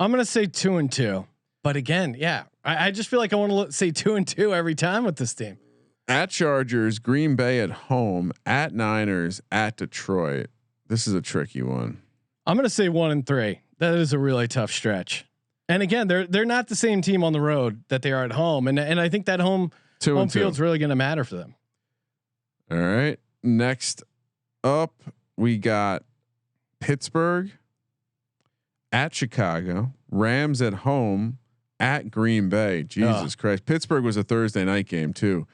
I'm gonna say 2-2, but again, yeah, I just feel like I want to say 2-2 every time with this team. At Chargers, Green Bay at home, at Niners, at Detroit. This is a tricky one. I'm gonna say 1-3. That is a really tough stretch. And again, they're not the same team on the road that they are at home, and I think that home field's really going to matter for them. All right. Next up, we got Pittsburgh at Chicago, Rams at home, at Green Bay. Jesus Christ, Pittsburgh was a Thursday night game too.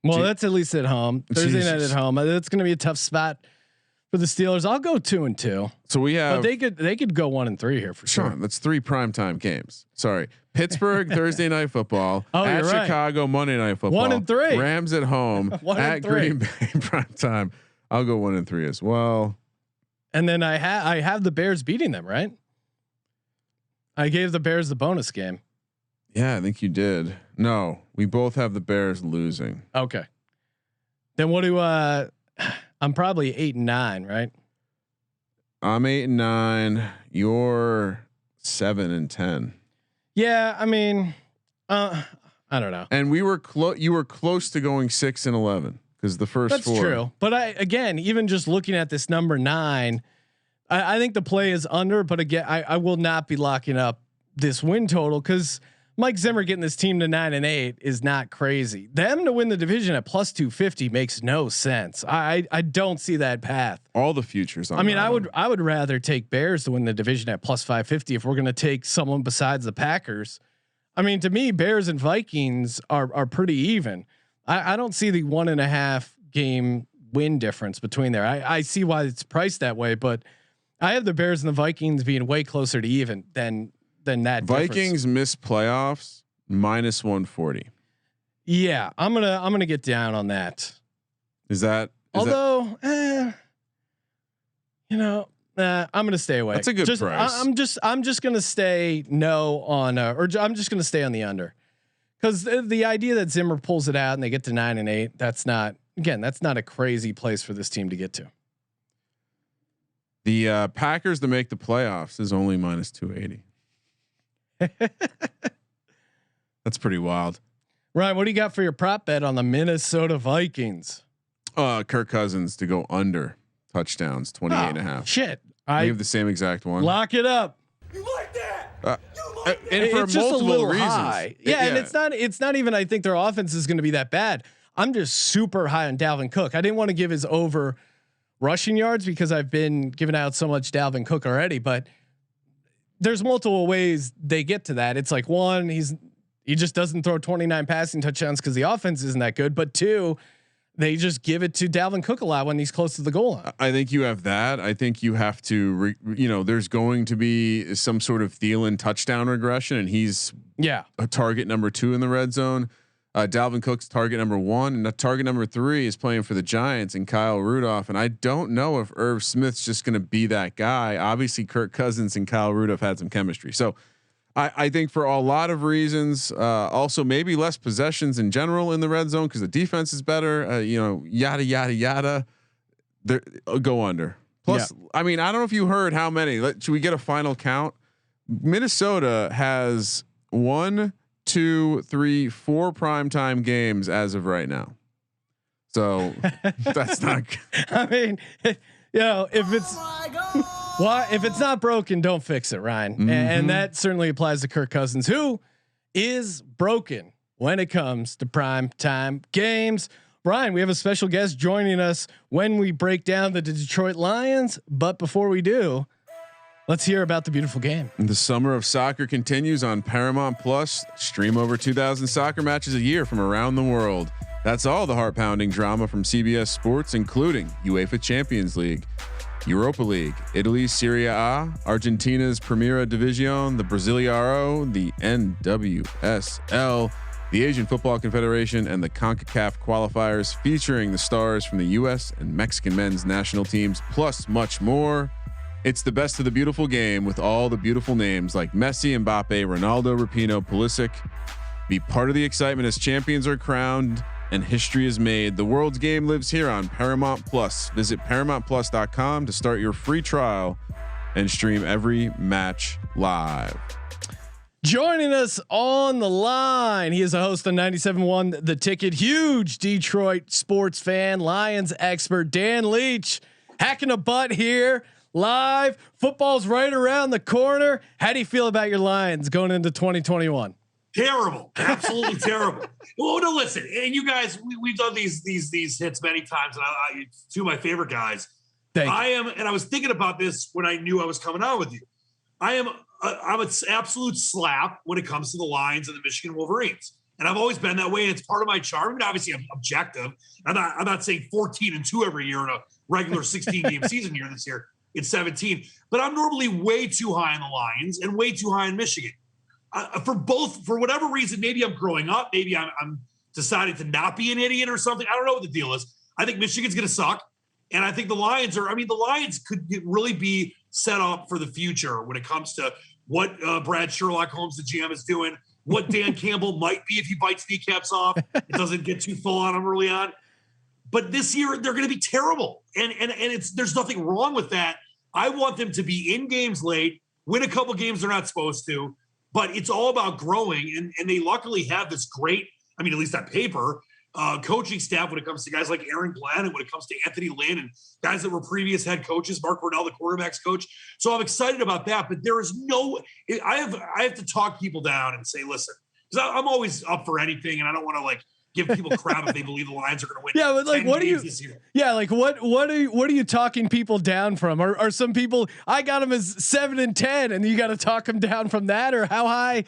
Well, that's at least at home. Thursday night at home. That's going to be a tough spot for the Steelers. I'll go 2-2. So we have, but they could go 1-3 here for sure. That's 3 primetime games. Sorry, Pittsburgh Thursday night football. At Chicago right. Monday night football. 1-3. Rams at home. At Green Bay primetime. I'll go 1-3 as well. And then I have the Bears beating them, right? I gave the Bears the bonus game. Yeah, I think you did. No, we both have the Bears losing. Okay. Then what do I'm probably 8-9, right? I'm 8-9. You're 7-10. Yeah, I mean, I don't know. And we were close. You were close to going 6-11 because the first. That's 4. True. But again, even just looking at this number 9, I think the play is under. But again, I will not be locking up this win total because Mike Zimmer getting this team to 9-8 is not crazy. Them to win the division at plus 250 makes no sense. I don't see that path. All the futures. I mean, I would rather take Bears to win the division at plus 550 if we're going to take someone besides the Packers. I mean, to me, Bears and Vikings are pretty even. I don't see the 1.5 game win difference between there. I see why it's priced that way, but I have the Bears and the Vikings being way closer to even than that. Vikings difference. miss playoffs minus 140. Yeah, I'm gonna get down on that. Although, I'm gonna stay away. That's a good price. I'm just gonna stay no on, or I'm just gonna stay on the under, because the idea that Zimmer pulls it out and they get to 9-8, that's not a crazy place for this team to get to. The Packers to make the playoffs is only minus 280. That's pretty wild. Ryan, what do you got for your prop bet on the Minnesota Vikings? Kirk Cousins to go under touchdowns, 28.5. Shit. I have the same exact one. Lock it up. You like that? And for it's just a little reasons. High. And it's not even, I think their offense is going to be that bad. I'm just super high on Dalvin Cook. I didn't want to give his over rushing yards because I've been giving out so much Dalvin Cook already, but there's multiple ways they get to that. It's like, one, he's He just doesn't throw 29 passing touchdowns because the offense isn't that good. But 2, they just give it to Dalvin Cook a lot when he's close to the goal line. I think you have that. I think you have to, there's going to be some sort of Thielen touchdown regression, and he's a target number 2 in the red zone. Dalvin Cook's target number 1, and the target number 3 is playing for the Giants and Kyle Rudolph. And I don't know if Irv Smith's just going to be that guy. Obviously, Kirk Cousins and Kyle Rudolph had some chemistry. So I think for a lot of reasons, also maybe less possessions in general in the red zone because the defense is better. Yada yada yada. Go under. Plus, I mean, I don't know if you heard how many. Should we get a final count? Minnesota has 1, 2, 3, 4 primetime games as of right now. So that's not. I mean, if it's if it's not broken, don't fix it, Ryan. And that certainly applies to Kirk Cousins, who is broken when it comes to primetime games. Brian, we have a special guest joining us when we break down the Detroit Lions. But before we do, let's hear about the beautiful game. The summer of soccer continues on Paramount Plus. Stream over 2,000 soccer matches a year from around the world. That's all the heart-pounding drama from CBS Sports, including UEFA Champions League, Europa League, Italy's Serie A, Argentina's Primera División, the Brasileiro, the NWSL, the Asian Football Confederation, and the CONCACAF qualifiers, featuring the stars from the U.S. and Mexican men's national teams, plus much more. It's the best of the beautiful game with all the beautiful names like Messi, Mbappe, Ronaldo, Rapinoe, Pulisic. Be part of the excitement as champions are crowned and history is made. The world's game lives here on Paramount Plus. Visit ParamountPlus.com to start your free trial and stream every match live. Joining us on the line, he is a host on 97.1 The Ticket, huge Detroit sports fan, Lions expert, Dan Leach, hacking a butt here live. Football's right around the corner. How do you feel about your Lions going into 2021? Terrible, absolutely terrible. Well, no, listen, and you guys, we've done these hits many times, and I two of my favorite guys. I was thinking about this when I knew I was coming on with you. I'm an absolute slap when it comes to the Lions and the Michigan Wolverines, and I've always been that way. And it's part of my charm. I mean, obviously, I'm objective. I'm not saying 14-2 every year in a regular 16-game season here. This year it's 17, but I'm normally way too high on the Lions and way too high in Michigan. For whatever reason, maybe I'm growing up, maybe I'm deciding to not be an idiot or something. I don't know what the deal is. I think Michigan's going to suck. And I think the Lions could really be set up for the future when it comes to what Brad Sherlock Holmes, the GM, is doing, what Dan Campbell might be if he bites kneecaps off. It doesn't get too full on him early on. But this year they're going to be terrible. And there's nothing wrong with that. I want them to be in games late, win a couple games they're not supposed to. But it's all about growing, and they luckily have this great, I mean, at least on paper, coaching staff when it comes to guys like Aaron Glenn and when it comes to Anthony Lynn and guys that were previous head coaches, Mark Vernell, the quarterback's coach. So I'm excited about that. But there is I have to talk people down and say, listen, because I'm always up for anything, and I don't want to give people crap if they believe the Lions are going to win. Yeah, but what do you? Yeah, what are you talking people down from? Are some people? I got them as 7 and 10, and you got to talk them down from that, or how high?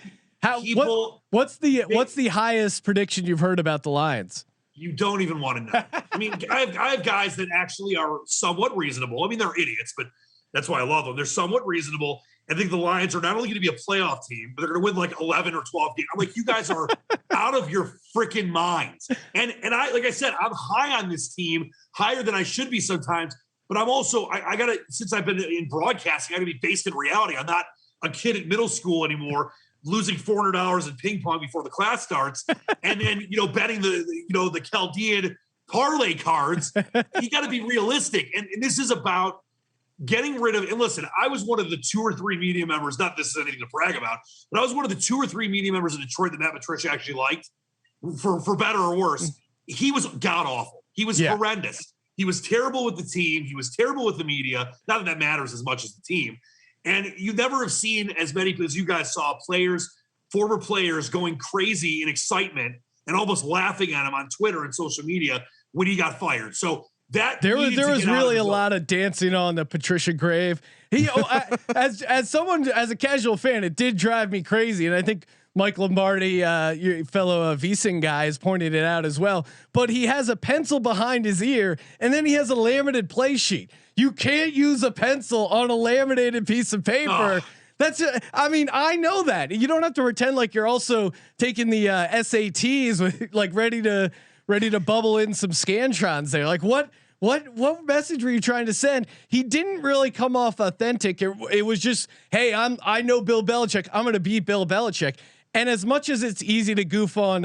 What's the highest prediction you've heard about the Lions? You don't even want to know. I mean, I have guys that actually are somewhat reasonable. I mean, they're idiots, but that's why I love them. They're somewhat reasonable. I think the Lions are not only going to be a playoff team, but they're going to win 11 or 12 games. I'm like, you guys are out of your freaking minds. And like I said, I'm high on this team, higher than I should be sometimes. But I'm also, I got to, since I've been in broadcasting, I got to be based in reality. I'm not a kid at middle school anymore, losing $400 in ping pong before the class starts. And then, betting the Chaldean parlay cards. You got to be realistic. And this is about getting rid of, and listen, I was one of the 2 or 3 media members, not this is anything to brag about, but I was one of the 2 or 3 media members in Detroit that Matt Patricia actually liked, for better or worse. He was god awful. He was horrendous. He was terrible with the team. He was terrible with the media. Not that matters as much as the team. And you never have seen as many as you guys saw former players going crazy in excitement and almost laughing at him on Twitter and social media when he got fired. So that there was really a lot of dancing on the Patricia grave. As a casual fan, it did drive me crazy. And I think Mike Lombardi, your fellow VSiN guy, has pointed it out as well. But he has a pencil behind his ear, and then he has a laminated play sheet. You can't use a pencil on a laminated piece of paper. That's, I mean, I know that. You don't have to pretend like you're also taking the SATs with like ready to bubble in some Scantrons there. Like what message were you trying to send? He didn't really come off authentic. It was just, hey, I know Bill Belichick. I'm going to beat Bill Belichick. And as much as it's easy to goof on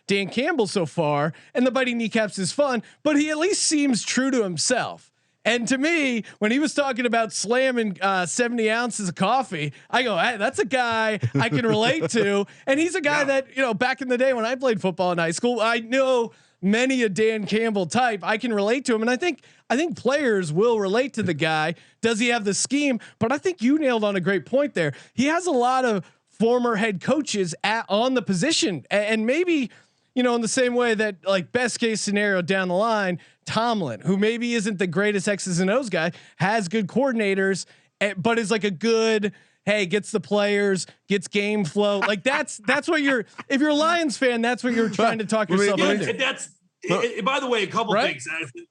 Dan Campbell so far, and the biting kneecaps is fun, but he at least seems true to himself. And to me, when he was talking about slamming 70 ounces of coffee, I go, hey, that's a guy I can relate to. And he's a guy that, you know, back in the day when I played football in high school, I know many a Dan Campbell type. I can relate to him. And I think players will relate to the guy. Does he have the scheme? But I think you nailed on a great point there. He has a lot of former head coaches on the position, and maybe, you know, in the same way that like best case scenario down the line, Tomlin, who maybe isn't the greatest X's and O's guy, has good coordinators, but is like a good, hey, gets the players, gets game flow. Like that's what if you're a Lions fan, that's what you're trying to talk yourself into. And by the way, a couple things,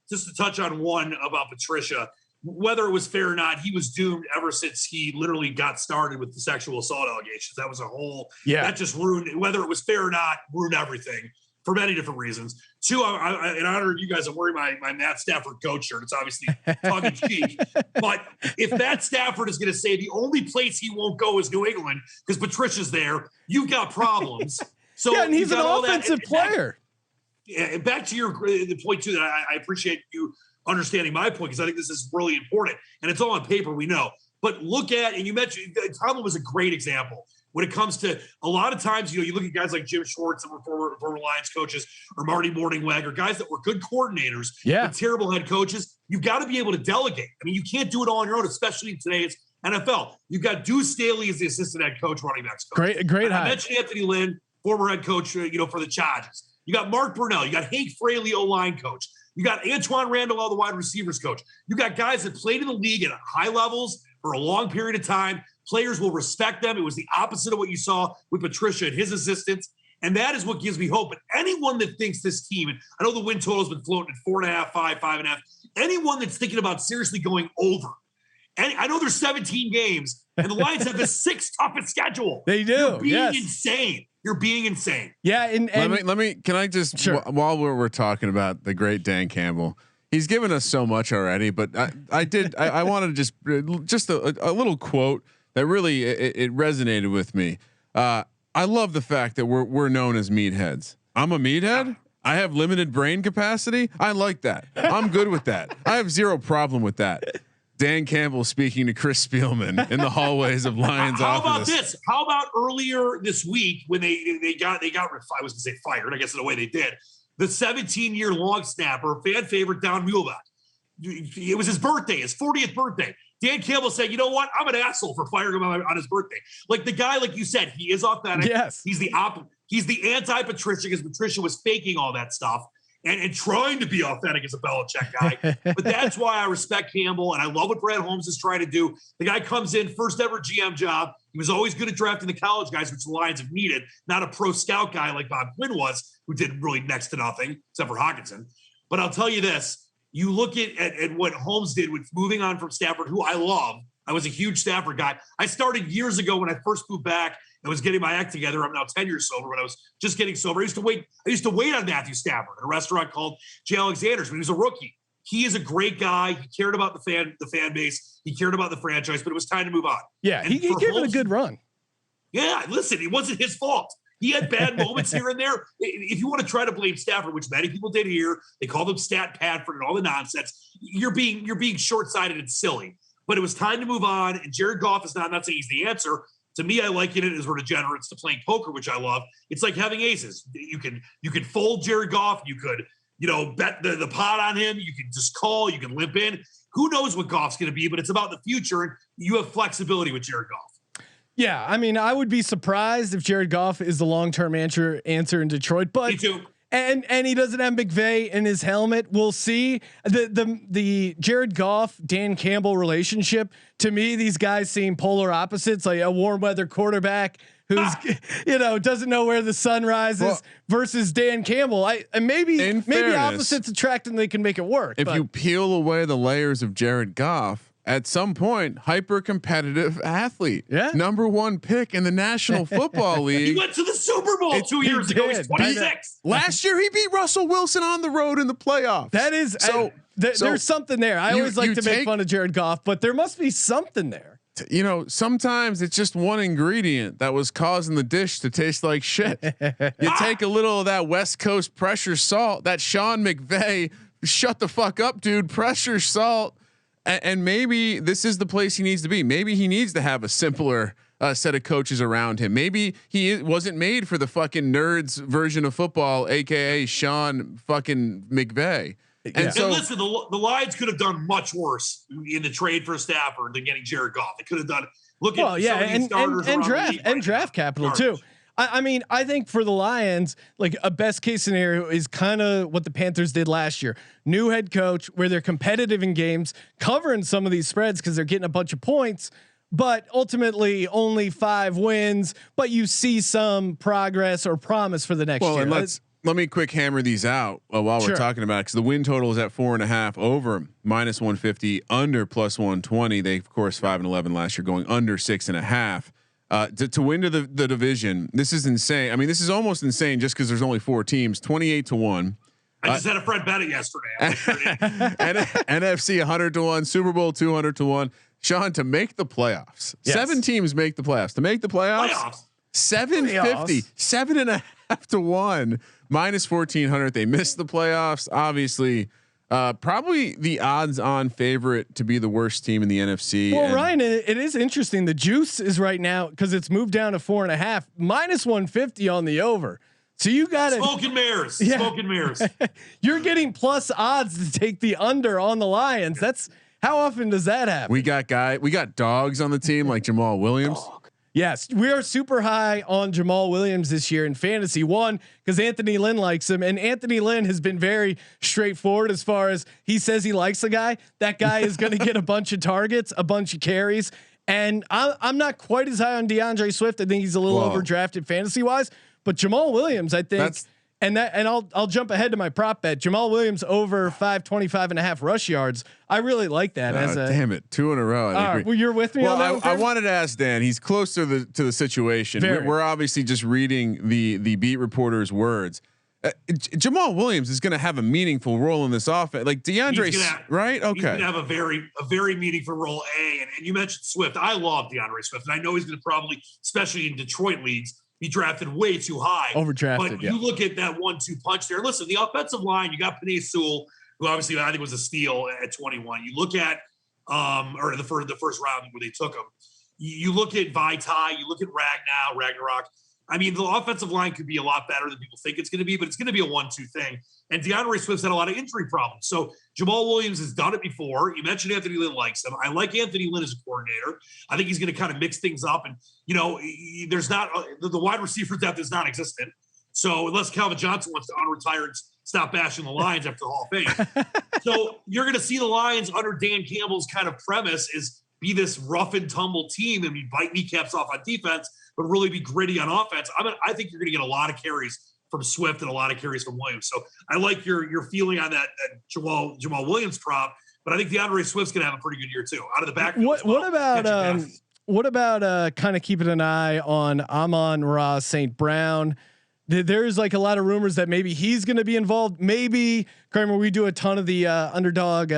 just to touch on one about Patricia, whether it was fair or not, he was doomed ever since he literally got started with the sexual assault allegations. That was a whole, that just ruined, whether it was fair or not, ruined everything for many different reasons. Two, I in honor of you guys, I'm wearing my Matt Stafford coach shirt. It's obviously tongue in cheek, but if Matt Stafford is going to say the only place he won't go is New England because Patricia's there, you've got problems. So yeah, and he's an offensive player. And back to the point too, that I appreciate you understanding my point, because I think this is really important, and it's all on paper, we know. But look at, and you mentioned Tomlin was a great example when it comes to a lot of times, you know, you look at guys like Jim Schwartz that were former Lions coaches, or Marty Morningweg, or guys that were good coordinators, but terrible head coaches. You've got to be able to delegate. I mean, you can't do it all on your own, especially in today's NFL. You've got Deuce Staley as the assistant head coach, running backs coach. Great. I mentioned Anthony Lynn, former head coach, you know, for the Chargers. You got Mark Brunell. You got Hank Fraley, O-line coach. You got Antoine Randall, the wide receivers coach. You got guys that played in the league at high levels for a long period of time. Players will respect them. It was the opposite of what you saw with Patricia and his assistants. And that is what gives me hope. But anyone that thinks this team, and I know the win total has been floating at 4.5, 5, 5.5. Anyone that's thinking about seriously going over, and I know there's 17 games, and the Lions have the 6th toughest schedule. They do. You're being insane. You're being insane. Yeah. And let me, can I just, while we're talking about the great Dan Campbell, he's given us so much already, but I wanted to just a little quote that really, it resonated with me. I love the fact that we're known as meatheads. I'm a meathead. I have limited brain capacity. I like that. I'm good with that. I have zero problem with that. Dan Campbell speaking to Chris Spielman in the hallways of Lions office. How about this? How about earlier this week when they got I was going to say fired, I guess in the way they did, the 17-year long snapper, fan favorite Don Muhlbach. It was his birthday, his 40th birthday. Dan Campbell said, you know what? I'm an asshole for firing him on his birthday. Like the guy, like you said, he is authentic. Yes. He's the anti-Patricia, because Patricia was faking all that stuff and trying to be authentic as a Belichick guy. But that's why I respect Campbell, and I love what Brad Holmes is trying to do. The guy comes in, first ever GM job. He was always good at drafting the college guys, which the Lions have needed, not a pro scout guy like Bob Quinn was, who did really next to nothing, except for Hockenson. But I'll tell you this. You look at what Holmes did with moving on from Stafford, who I love. I was a huge Stafford guy. I started years ago when I first moved back and was getting my act together. I'm now 10 years sober. When I was just getting sober, I used to wait on Matthew Stafford at a restaurant called J. Alexander's when he was a rookie. He is a great guy. He cared about the fan base. He cared about the franchise, but it was time to move on. Yeah, he gave it a good run. Yeah, listen, it wasn't his fault. He had bad moments here and there. If you want to try to blame Stafford, which many people did here, they called him Stat Padford and all the nonsense. You're being short-sighted and silly. But it was time to move on. And Jared Goff is not saying he's the answer. To me, I liken it as we're degenerates to playing poker, which I love. It's like having aces. You can fold Jared Goff. You could, bet the pot on him. You can just call. You can limp in. Who knows what Goff's going to be? But it's about the future, and you have flexibility with Jared Goff. Yeah, I mean, I would be surprised if Jared Goff is the long-term answer in Detroit, but me too. And he doesn't have McVay in his helmet. We'll see. The Jared Goff, Dan Campbell relationship, to me, these guys seem polar opposites, like a warm weather quarterback who's doesn't know where the sun rises versus Dan Campbell. Maybe opposites attract and they can make it work. If you peel away the layers of Jared Goff, at some point, hyper competitive athlete, number 1 pick in the National Football League. He went to the Super Bowl 2 years ago. He's 26. Last year, he beat Russell Wilson on the road in the playoffs. That is there's something there. I always like to make fun of Jared Goff, but there must be something there. Sometimes it's just one ingredient that was causing the dish to taste like shit. You take a little of that West Coast pressure salt, that Sean McVay, shut the fuck up, dude, pressure salt. And maybe this is the place he needs to be. Maybe he needs to have a simpler set of coaches around him. Maybe he wasn't made for the fucking nerds version of football, AKA Sean fucking McVay. And so, listen, the Lions could have done much worse in the trade for Stafford than getting Jared Goff. They could have done. Look at and draft capital too. I mean, I think for the Lions, like a best case scenario is kind of what the Panthers did last year. New head coach, where they're competitive in games, covering some of these spreads because they're getting a bunch of points, but ultimately only 5 wins. But you see some progress or promise for the next year. And let me quick hammer these out while we're talking about it, because the win total is at 4.5, over -150, under +120. They of course 5-11 last year, going under 6.5. To win to the division. This is insane. I mean, this is almost insane just because there's only 4 teams. 28-1. I just had a friend bet it yesterday. NFC 100-1, Super Bowl 200-1. Sean, to make the playoffs, 7 teams make the playoffs. To make the playoffs. 750, 7.5 to 1, -1400. They missed the playoffs. Obviously, probably the odds-on favorite to be the worst team in the NFC. Well, Ryan, it is interesting. The juice is right now because it's moved down to 4.5, -150 on the over. So you got smoke and mirrors. Smoke and mirrors. You're getting plus odds to take the under on the Lions. That's how often does that happen? We got dogs on the team like Jamaal Williams. Yes, we are super high on Jamaal Williams this year in fantasy. One, because Anthony Lynn likes him, and Anthony Lynn has been very straightforward as far as he says he likes the guy. That guy is going to get a bunch of targets, a bunch of carries, and I'm not quite as high on DeAndre Swift. I think he's a little overdrafted fantasy wise, but Jamaal Williams, I think. And I'll jump ahead to my prop bet. Jamaal Williams over 525.5 rush yards. I really like that. Damn it, 2 in a row. Well, you're with me on that. I wanted to ask Dan. He's close to the situation. We're obviously just reading the beat reporter's words. Jamaal Williams is going to have a meaningful role in this offense. Like DeAndre, right? Okay, he's going to have a very meaningful role. And you mentioned Swift. I love DeAndre Swift, and I know he's going to probably, especially in Detroit leagues, be drafted way too high. Overdrafted. But you look at that 1-2 punch there. Listen, the offensive line, you got Penei Sewell, who obviously I think was a steal at 21. You look at or the first round where they took him. You look at Vitae, you look at Ragnarok. I mean, the offensive line could be a lot better than people think it's going to be, but it's going to be a 1-2 thing. And DeAndre Swift's had a lot of injury problems. So Jamaal Williams has done it before. You mentioned Anthony Lynn likes him. I like Anthony Lynn as a coordinator. I think he's going to kind of mix things up. And, there's not the wide receiver depth is non-existent. So unless Calvin Johnson wants to unretire and stop bashing the Lions after the Hall of Fame. So you're going to see the Lions under Dan Campbell's kind of premise is be this rough and tumble team and bite kneecaps off on defense, but really be gritty on offense. I think you're going to get a lot of carries from Swift and a lot of carries from Williams. So I like your feeling on that Jamaal Williams prop, but I think DeAndre Swift's going to have a pretty good year too. Out of the backfield. What about kind of keeping an eye on Amon-Ra St. Brown? There's like a lot of rumors that maybe he's going to be involved. Maybe Kramer, we do a ton of the underdog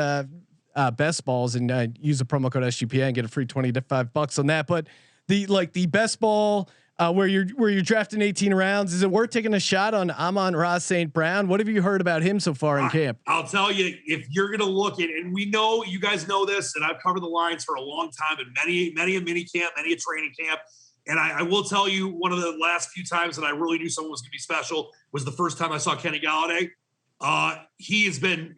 best balls and use the promo code SGPN and get a free $25 on that. But the best ball where you're drafting 18 rounds, is it worth taking a shot on Amon-Ra St. Brown? What have you heard about him so far in camp? I'll tell you, if you're going to look at, and we know you guys know this, and I've covered the Lions for a long time, and many a mini camp, many a training camp. And I will tell you, one of the last few times that I really knew someone was going to be special was the first time I saw Kenny Galladay. He has been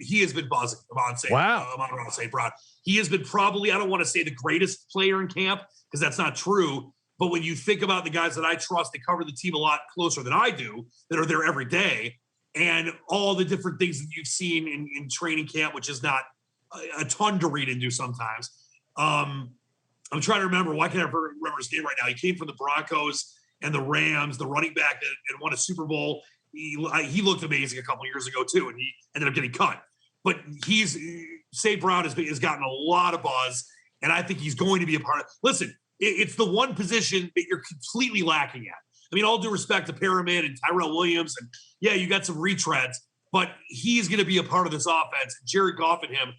buzzing about Amon-Ra St. Brown. He has been probably, I don't want to say the greatest player in camp because that's not true. But when you think about the guys that I trust that cover the team a lot closer than I do, that are there every day, and all the different things that you've seen in training camp, which is not a ton to read into sometimes. I'm trying to remember. Why can't I remember his name right now? He came from the Broncos, and the Rams, the running back that won a Super Bowl. He looked amazing a couple years ago too, and he ended up getting cut. But St. Brown has gotten a lot of buzz, and I think he's going to be a part of. Listen, it's the one position that you're completely lacking at. I mean, all due respect to Perriman and Tyrell Williams, and yeah, you got some retreads, but he's going to be a part of this offense. Jared Goff and him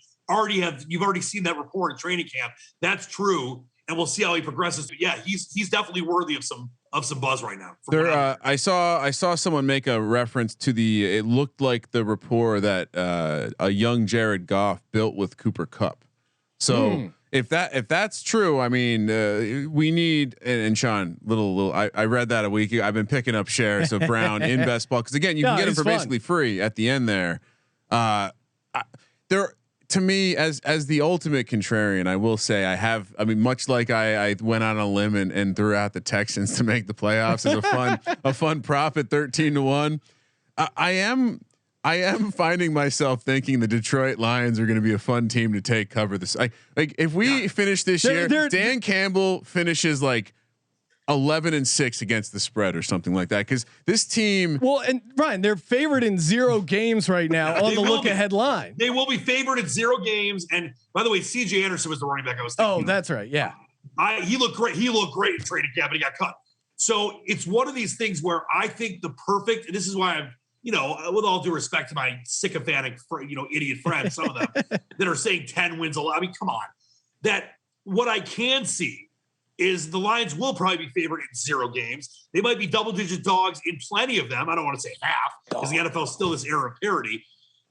you've already seen that report in training camp. That's true, and we'll see how he progresses. But yeah, he's definitely worthy of some buzz right now. I saw someone make a reference to it looked like the rapport that a young Jared Goff built with Cooper Kupp. So if that's true, I mean, we need and Sean, I read that a week ago. I've been picking up shares of Brown in best ball because again, you can get them for basically free at the end there. To me, as the ultimate contrarian, I will say I mean, much like I went out on a limb and threw out the Texans to make the playoffs as a fun prop at 13-1. I am finding myself thinking the Detroit Lions are going to be a fun team to take cover this. Like if we finish this year, Dan Campbell finishes like 11-6 against the spread or something like that. Cause this team, well, and Brian, they're favored in 0 games right now on the look ahead line. They will be favored in 0 games. And by the way, CJ Anderson was the running back I was thinking. Oh, that's right. Yeah. He looked great. He looked great in training camp, but he got cut. So it's one of these things where I think and this is why I'm, with all due respect to my sycophantic, idiot friends, some of them that are saying 10 wins. I mean, come on. That what I can see is the Lions will probably be favored in 0 games. They might be double-digit dogs in plenty of them. I don't want to say half because the NFL is still this era of parity.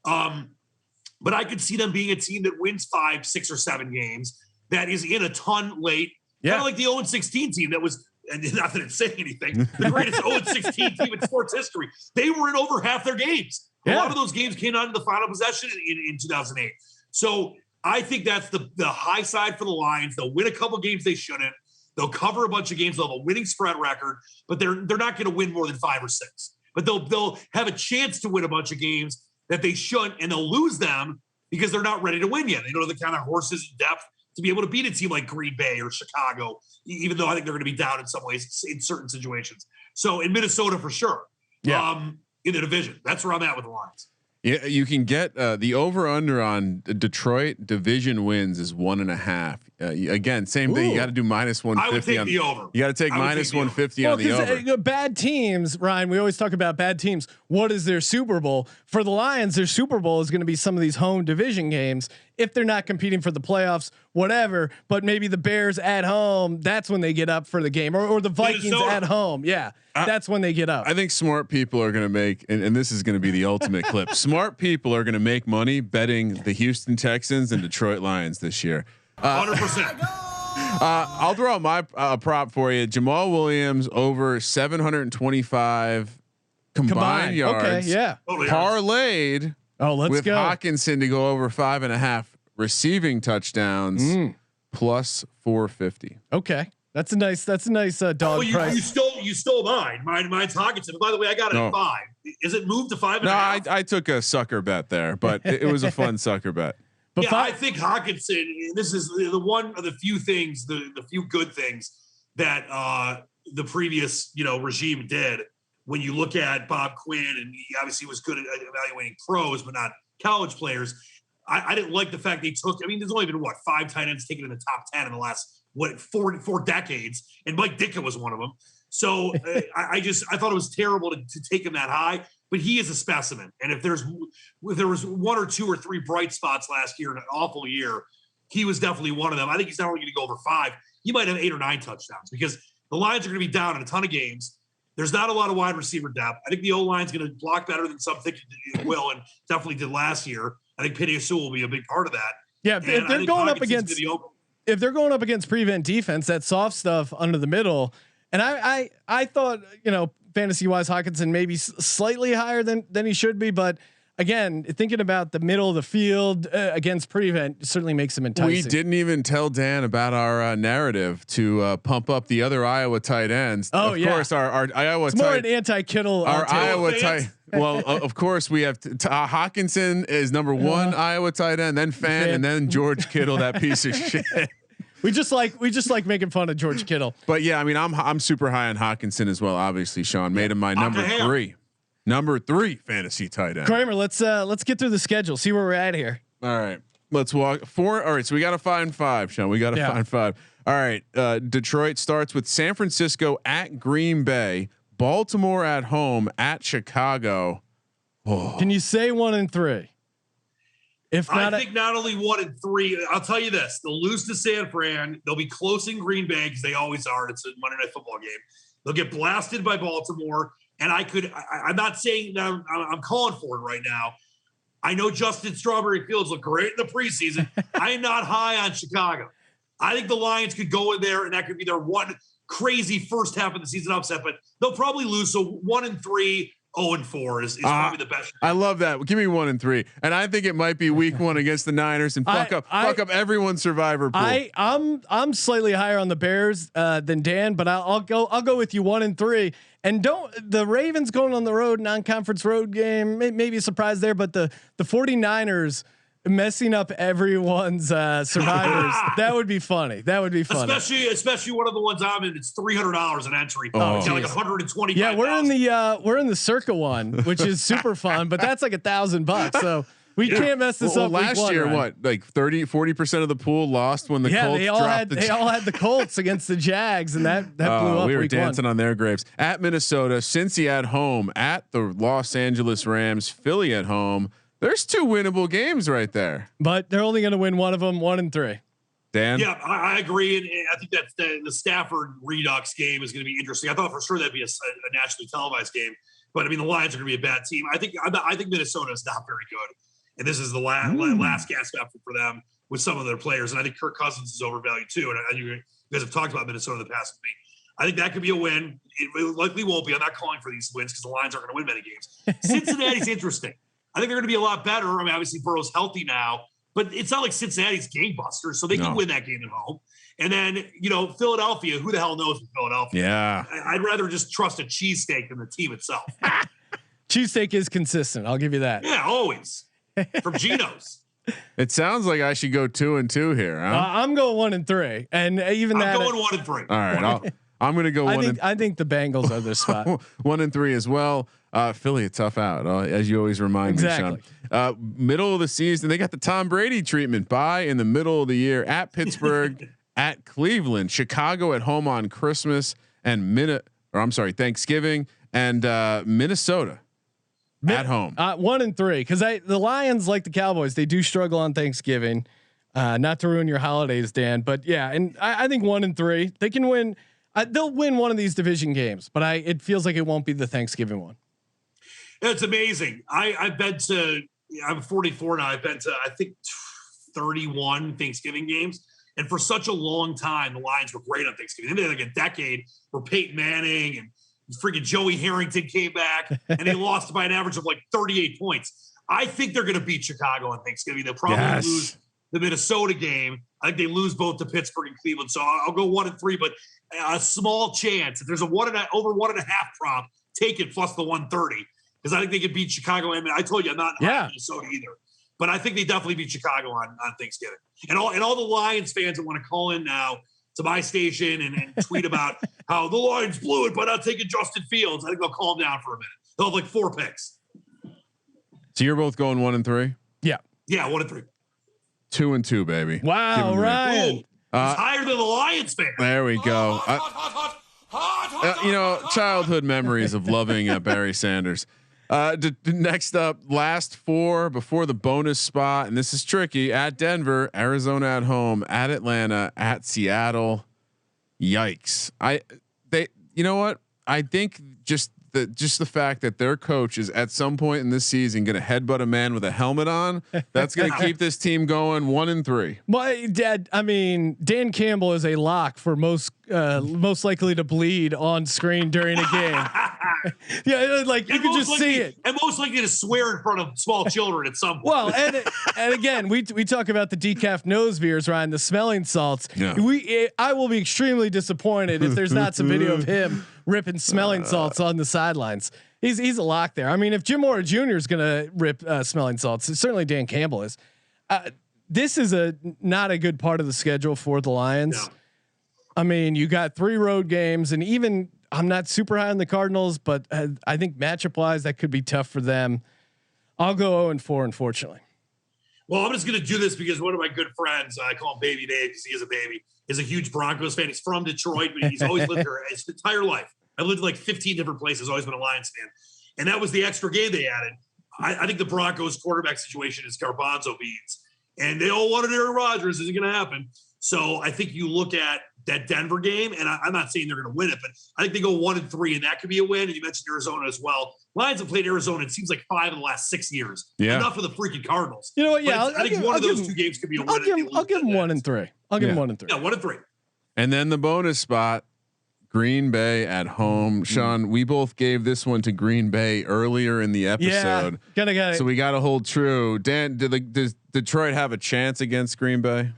But I could see them being a team that wins 5, 6, or 7 games that is in a ton late. Yeah. Kind of like the 0-16 team that was, and not that it's saying anything, the greatest 0-16 team in sports history. They were in over half their games. Yeah. A lot of those games came out in the final possession in 2008. So I think that's the high side for the Lions. They'll win a couple games they shouldn't. They'll cover a bunch of games. They'll have a winning spread record, but they're not going to win more than 5 or 6. But they'll have a chance to win a bunch of games that they shouldn't, and they'll lose them because they're not ready to win yet. They don't have the kind of horses and depth to be able to beat a team like Green Bay or Chicago, even though I think they're going to be down in some ways in certain situations. So in Minnesota for sure, in the division, that's where I'm at with the Lions. Yeah, you can get the over under on Detroit division wins is 1.5. Again, same thing. You got to do -150. I would take the over. You got to take -150 on the over. Bad teams, Ryan. We always talk about bad teams. What is their Super Bowl for the Lions? Their Super Bowl is going to be some of these home division games. If they're not competing for the playoffs, whatever. But maybe the Bears at home. That's when they get up for the game, or the Vikings at home. Yeah, that's when they get up. I think smart people are going to make, and this is going to be the ultimate clip. Smart people are going to make money betting the Houston Texans and Detroit Lions this year. 100%. I'll throw out my prop for you. Jamaal Williams over 725 combined yards. Okay, yeah. Parlayed. Let's with go. Hockenson to go over 5.5 receiving touchdowns plus 450. Okay. That's a nice dog price. You stole mine. Mine's Hockenson. By the way, I got it at 5. Is it moved to 5.5? No, I took a sucker bet there, but it was a fun sucker bet. But I think Hockenson, this is the one of the few things, the few good things that the previous regime did. When you look at Bob Quinn, and he obviously was good at evaluating pros, but not college players. I didn't like the fact they took. I mean, there's only been 5 tight ends taken in the top 10 in the last four decades, and Mike Ditka was one of them. So I thought it was terrible to take him that high. But he is a specimen, and if there was 1 or 2 or 3 bright spots last year in an awful year, he was definitely one of them. I think he's not only going to go over 5; he might have 8 or 9 touchdowns because the Lions are going to be down in a ton of games. There's not a lot of wide receiver depth. I think the O-line's going to block better than some think it will, and definitely did last year. I think Penei Sewell will be a big part of that. Yeah, if they're going up against prevent defense, that soft stuff under the middle, and I thought fantasy wise Hockenson maybe slightly higher than he should be, but again, thinking about the middle of the field against prevent certainly makes him enticing. We didn't even tell Dan about our narrative to pump up the other Iowa tight ends. Of course, our Iowa it's more an anti-Kittle. Our Iowa tight. Well, of course we have Hockenson is number 1 Iowa tight end, then Fan, and then George Kittle, that piece of shit. We just like making fun of George Kittle. But yeah, I mean, I'm super high on Hockenson as well. Obviously, Sean made him my number three fantasy tight end. Kramer, let's get through the schedule. See where we're at here. All right, let's walk 4. All right, so we got to find 5, Sean. We got to find 5. All right, Detroit starts with San Francisco at Green Bay, Baltimore at home at Chicago. Oh. Can you say 1 and 3? If not, I think not only 1 and 3. I'll tell you this: they'll lose to San Fran. They'll be close in Green Bay because they always are. It's a Monday Night Football game. They'll get blasted by Baltimore, and I'm not saying that I'm calling for it right now. I know Justin Strawberry Fields look great in the preseason. I am not high on Chicago. I think the Lions could go in there, and that could be their one crazy first half of the season upset. But they'll probably lose. So 1 and 3. 0-4 is probably the best. I love that. Give me 1 and 3, and I think it might be week 1 against the Niners and fuck up everyone's survivor pool. I'm slightly higher on the Bears than Dan, but I'll go with you 1 and 3. And the Ravens going on the road, non-conference road game, maybe a surprise there, but the 49ers messing up everyone's survivors. That would be funny. Especially one of the ones I'm in. It's $300 an entry. It's like 120. Yeah, we're in the Circa one, which is super fun, but that's like $1,000. So we can't mess this up. Last year, right? What, like 40% of the pool lost when the Colts they all had the Colts against the Jags, and that blew up. We were week dancing 1. on their graves. At Minnesota, Cincy at home, at the Los Angeles Rams, Philly at home. There's 2 winnable games right there, but they're only going to win one of them, 1 and 3. Dan? Yeah, I agree, and I think that the Stafford Redux game is going to be interesting. I thought for sure that'd be a nationally televised game, but I mean the Lions are going to be a bad team. I think Minnesota is not very good, and this is the last gasp effort for them with some of their players. And I think Kirk Cousins is overvalued too. And you guys have talked about Minnesota in the past with me. I think that could be a win. It likely won't be. I'm not calling for these wins because the Lions aren't going to win many games. Cincinnati's interesting. I think they're going to be a lot better. I mean, obviously Burrow's healthy now, but it's not like Cincinnati's gangbusters, so they can win that game at home. And then, Philadelphia, who the hell knows with Philadelphia? Yeah. I'd rather just trust a cheesesteak than the team itself. Cheesesteak is consistent. I'll give you that. Yeah, always. From Geno's. It sounds like I should go 2 and 2 here. Huh? I'm going 1 and 3. And even I'm going 1 and 3. All right. I'm going to go I think the Bengals are the spot. 1 and 3 as well. Philly, a tough out, as you always remind me, Sean. Middle of the season, they got the Tom Brady treatment. Bye in the middle of the year at Pittsburgh, at Cleveland, Chicago at home on Christmas, and Thanksgiving, and Minnesota at home. 1 and 3, because the Lions, like the Cowboys, they do struggle on Thanksgiving. Not to ruin your holidays, Dan, but yeah, and I think 1 and 3, they can win. They'll win one of these division games, but it feels like it won't be the Thanksgiving one. It's amazing. I'm 44 now. I've been to, I think, 31 Thanksgiving games. And for such a long time, the Lions were great on Thanksgiving. They had like a decade where Peyton Manning and freaking Joey Harrington came back and they lost by an average of like 38 points. I think they're going to beat Chicago on Thanksgiving. They'll probably lose the Minnesota game. I think they lose both to Pittsburgh and Cleveland. So I'll go 1 and 3, but a small chance. If there's over 1.5 prop, take it plus the 130. Because I think they could beat Chicago. I mean, I told you I'm not high on Minnesota either, but I think they definitely beat Chicago on Thanksgiving. And all the Lions fans that want to call in now to my station and tweet about how the Lions blew it by not taking Justin Fields, I think they'll calm down for a minute. They'll have like 4 picks. So you're both going 1 and 3? Yeah, 1 and 3. 2 and 2, baby. Wow, Ryan. It's higher than the Lions fan. There we go. Childhood memories of loving Barry Sanders. Next up, last 4 before the bonus spot, and this is tricky. At Denver, Arizona at home, at Atlanta, at Seattle. Yikes! You know what? I think just the fact that their coach is at some point in this season going to headbutt a man with a helmet on, that's going to keep this team going 1 and 3. My dad, I mean, Dan Campbell is a lock for most likely to bleed on screen during a game. Yeah, like you can just see it, and most likely to swear in front of small children at some point. Well, and again, we talk about the decaf nose beers, Ryan, the smelling salts. Yeah. I will be extremely disappointed if there's not some video of him ripping smelling salts on the sidelines. He's a lock there. I mean, if Jim Mora Jr. is gonna rip smelling salts, certainly Dan Campbell is. this is not a good part of the schedule for the Lions. No. I mean, you got 3 road games, and even I'm not super high on the Cardinals, but I think matchup wise, that could be tough for them. I'll go 0-4, unfortunately. Well, I'm just going to do this because one of my good friends, I call him Baby Dave because he is a baby, is a huge Broncos fan. He's from Detroit, but he's always lived here his entire life. I've lived in like 15 different places, always been a Lions fan. And that was the extra game they added. I think the Broncos quarterback situation is garbanzo beans. And they all wanted Aaron Rodgers. Isn't going to happen. So I think you look at that Denver game, and I'm not saying they're going to win it, but I think they go 1-3, and that could be a win. And you mentioned Arizona as well. Lions have played Arizona, it seems like 5 of the last 6 years. Yeah. Enough of the freaking Cardinals. You know what? Yeah, I think one of those 2 games could be a win. I'll give them 1-3. I'll give them 1-3. Yeah, 1-3. And then the bonus spot, Green Bay at home. Sean, we both gave this one to Green Bay earlier in the episode. Yeah, gotta. So we got to hold true. Dan, does Detroit have a chance against Green Bay?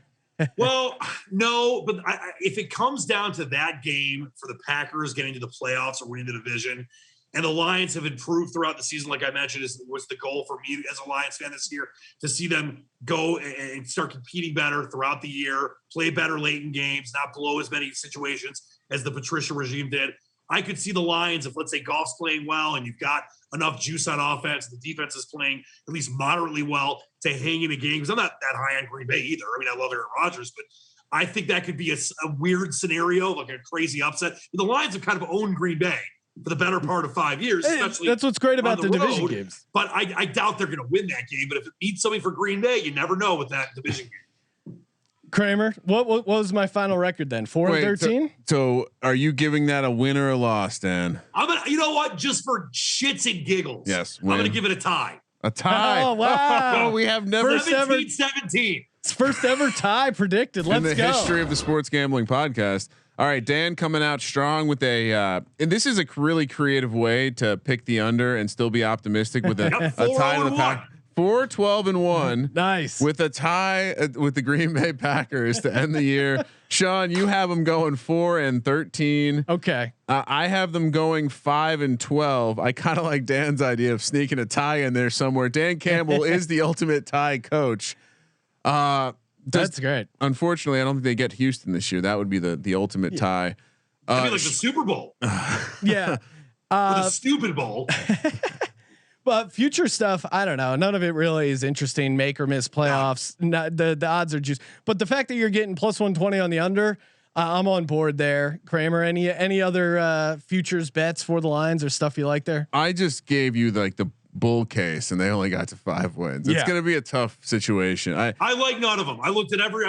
Well, no, but if it comes down to that game for the Packers getting to the playoffs or winning the division, and the Lions have improved throughout the season, like I mentioned, was the goal for me as a Lions fan this year to see them go and start competing better throughout the year, play better late in games, not blow as many situations as the Patricia regime did. I could see the Lions, if let's say Goff's playing well and you've got enough juice on offense, the defense is playing at least moderately well to hang in a game. Because I'm not that high on Green Bay either. I mean, I love Aaron Rodgers, but I think that could be a weird scenario, like a crazy upset. But the Lions have kind of owned Green Bay for the better part of 5 years. Especially that's what's great about the division games. But I doubt they're going to win that game. But if it means something for Green Bay, you never know with that division game. Kramer, what was my final record then? 4-13. So are you giving that a win or a loss, Dan? You know what? Just for shits and giggles. Yes. I'm going to give it a tie. A tie. Oh, wow. We have never 17-17. It's first ever tie predicted. Let's go. In the history of the Sports Gambling Podcast. All right, Dan coming out strong with and this is a really creative way to pick the under and still be optimistic with a tie in the pack. 4-12-1. Nice. With a tie with the Green Bay Packers to end the year. Sean, you have them going 4-13. Okay. I have them going 5-12. I kind of like Dan's idea of sneaking a tie in there somewhere. Dan Campbell is the ultimate tie coach. That's great. Unfortunately, I don't think they get Houston this year. That would be the ultimate tie. That'd be like the Super Bowl. Yeah. Or the stupid bowl. But future stuff, I don't know. None of it really is interesting. Make or miss playoffs. Not, the odds are just. But the fact that you're getting plus 120 on the under, I'm on board there. Kramer, any other futures bets for the Lions or stuff you like there? I just gave you like the bull case, and they only got to 5 wins. It's going to be a tough situation. I like none of them. I've looked at every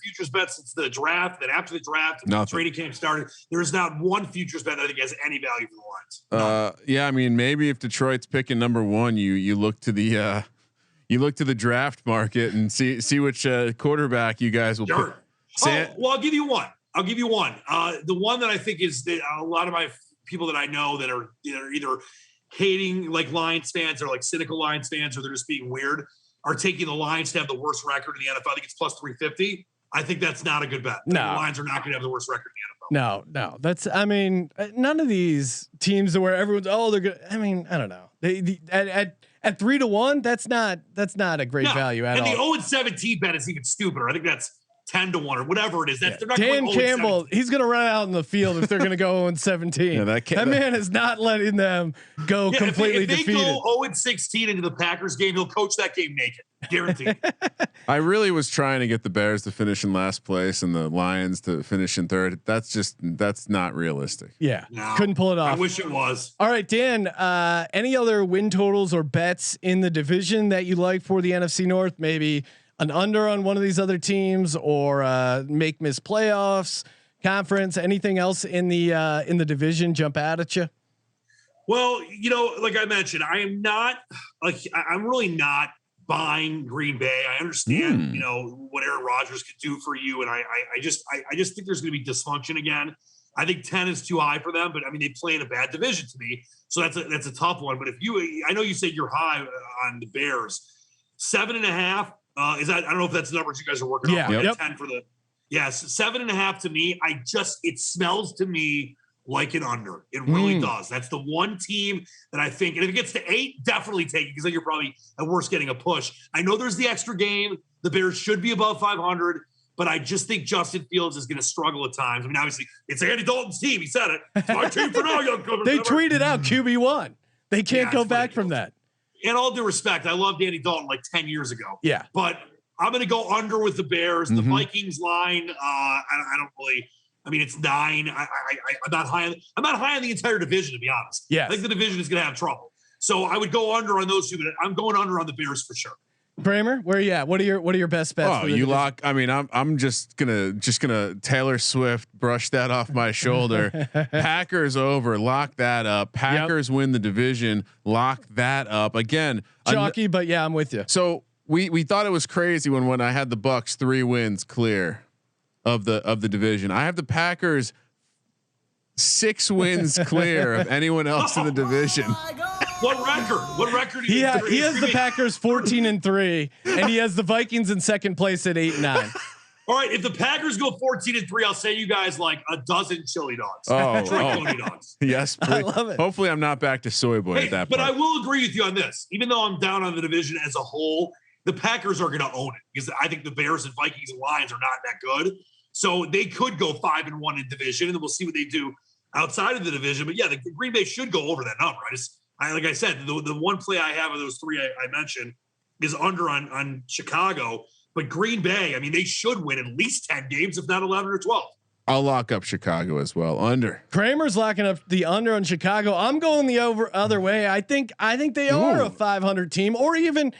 futures bet since the draft. And after the draft, the trading camp started, there is not one futures bet that I think has any value for the Lions. Yeah, I mean, maybe if Detroit's picking number 1, you look to the draft market and see which quarterback you guys will pick. Well, I'll give you one. The one that I think is that a lot of my people that I know that are either hating like Lions fans or like cynical Lions fans, or they're just being weird, are taking the Lions to have the worst record in the NFL. I think it's plus 350. I think that's not a good bet. No, the Lions are not going to have the worst record in the NFL. No, that's. I mean, none of these teams where everyone's they're good. I mean, I don't know. At 3-1, that's not a great value at all. And the 0-17 bet is even stupider. I think that's 10-1 or whatever it is. They're not Dan Campbell, he's going to run out in the field if they're going to go 0-17. Yeah, that man is not letting them go completely defeated. If they go 0-16 into the Packers game, he'll coach that game naked. Guaranteed. I really was trying to get the Bears to finish in last place and the Lions to finish in third. That's not realistic. Yeah. No, couldn't pull it off. I wish it was. All right, Dan, any other win totals or bets in the division that you like for the NFC North? Maybe an under on one of these other teams, or miss playoffs, conference, anything else in the division jump out at you? Well, like I mentioned, I'm really not buying Green Bay. I understand, what Aaron Rodgers could do for you. And I just think there's going to be dysfunction again. I think 10 is too high for them, but I mean, they play in a bad division to me. So that's a tough one. But I know you said you're high on the Bears, 7.5. Is that, I don't know if that's the numbers you guys are working on. 10 for the, yes, 7.5 to me. It smells to me like an under. It really does. That's the one team that I think, and if it gets to 8, definitely take it, because then you're probably at worst getting a push. I know there's the extra game. The Bears should be above 500, but I just think Justin Fields is going to struggle at times. I mean, obviously, it's Andy Dalton's team. He said it. It's my team for now, young cover. They tweeted out QB1. They can't go back from that. In all due respect, I loved Andy Dalton like 10 years ago. Yeah. But I'm going to go under with the Bears. The Vikings line, I don't really. I mean, it's 9. I'm not high on the entire division, to be honest. Yes. I think the division is going to have trouble. So I would go under on those two, but I'm going under on the Bears for sure. Kramer, where are you at? What are your best bets? Oh, you lock. I mean, I'm just gonna Taylor Swift brush that off my shoulder. Packers over, lock that up. Packers win the division, lock that up again. Chalky, but yeah, I'm with you. So we thought it was crazy when I had the Bucks 3 wins clear of the division. I have the Packers 6 wins clear of anyone else in the division. What record? What record? He has the Packers 14-3, and he has the Vikings in second place at 8-9. All right, if the Packers go 14-3, I'll say you guys like a dozen chili dogs. Chili dogs. Yes, please. I love it. Hopefully, I'm not back to soy boy at that point. But I will agree with you on this. Even though I'm down on the division as a whole, the Packers are going to own it, because I think the Bears and Vikings and Lions are not that good. So they could go 5-1 in division, and then we'll see what they do outside of the division. But yeah, the Green Bay should go over that number. Like I said, the one play I have of those 3 I mentioned is under on Chicago. But Green Bay, I mean, they should win at least 10 games, if not 11 or 12. I'll lock up Chicago as well. Under. Kramer's locking up the under on Chicago. I'm going the other way. I think they are a 500 team, or even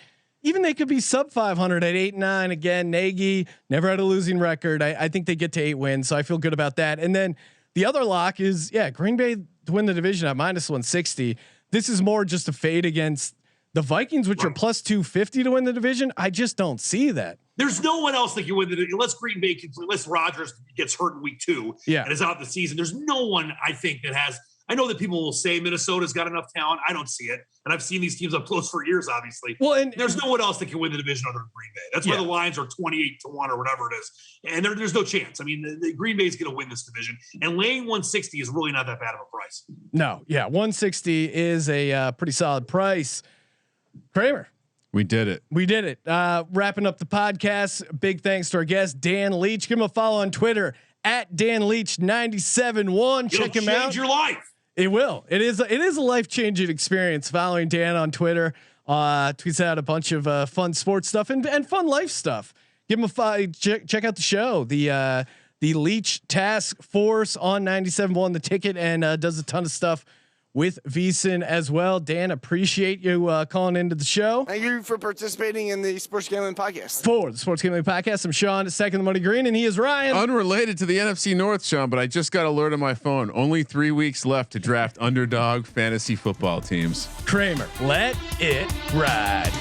they could be sub 500 at 8-9. Again, Nagy never had a losing record. I think they get to 8 wins, so I feel good about that. And then the other lock is Green Bay to win the division at -160. This is more just a fade against the Vikings, which are plus 250 to win the division. I just don't see that. There's no one else that can win the division unless Green Bay unless Rodgers gets hurt in week 2 and is out the season. There's no one I think that has. I know that people will say Minnesota's got enough talent. I don't see it, and I've seen these teams up close for years, obviously. Well, and there's no one else that can win the division other than Green Bay. That's why the lines are 28-1 or whatever it is, and there's no chance. I mean, the Green Bay's going to win this division, and laying 160 is really not that bad of a price. No, 160 is a pretty solid price. Kramer, we did it. Wrapping up the podcast. Big thanks to our guest Dan Leach. Give him a follow on Twitter at Dan Leach 971. Check him out. Change your life. It will. It is a life-changing experience following Dan on Twitter. Tweets out a bunch of fun sports stuff and fun life stuff. Give him a follow. Check out the show. The Leach Task Force on 97.1 The Ticket, and does a ton of stuff with VSiN as well. Dan, appreciate you calling into the show. Thank you for participating in the Sports Gambling Podcast. For the Sports Gambling Podcast, I'm Sean, second the money green, and he is Ryan. Unrelated to the NFC North, Sean, but I just got alert on my phone. Only 3 weeks left to draft underdog fantasy football teams. Kramer, let it ride.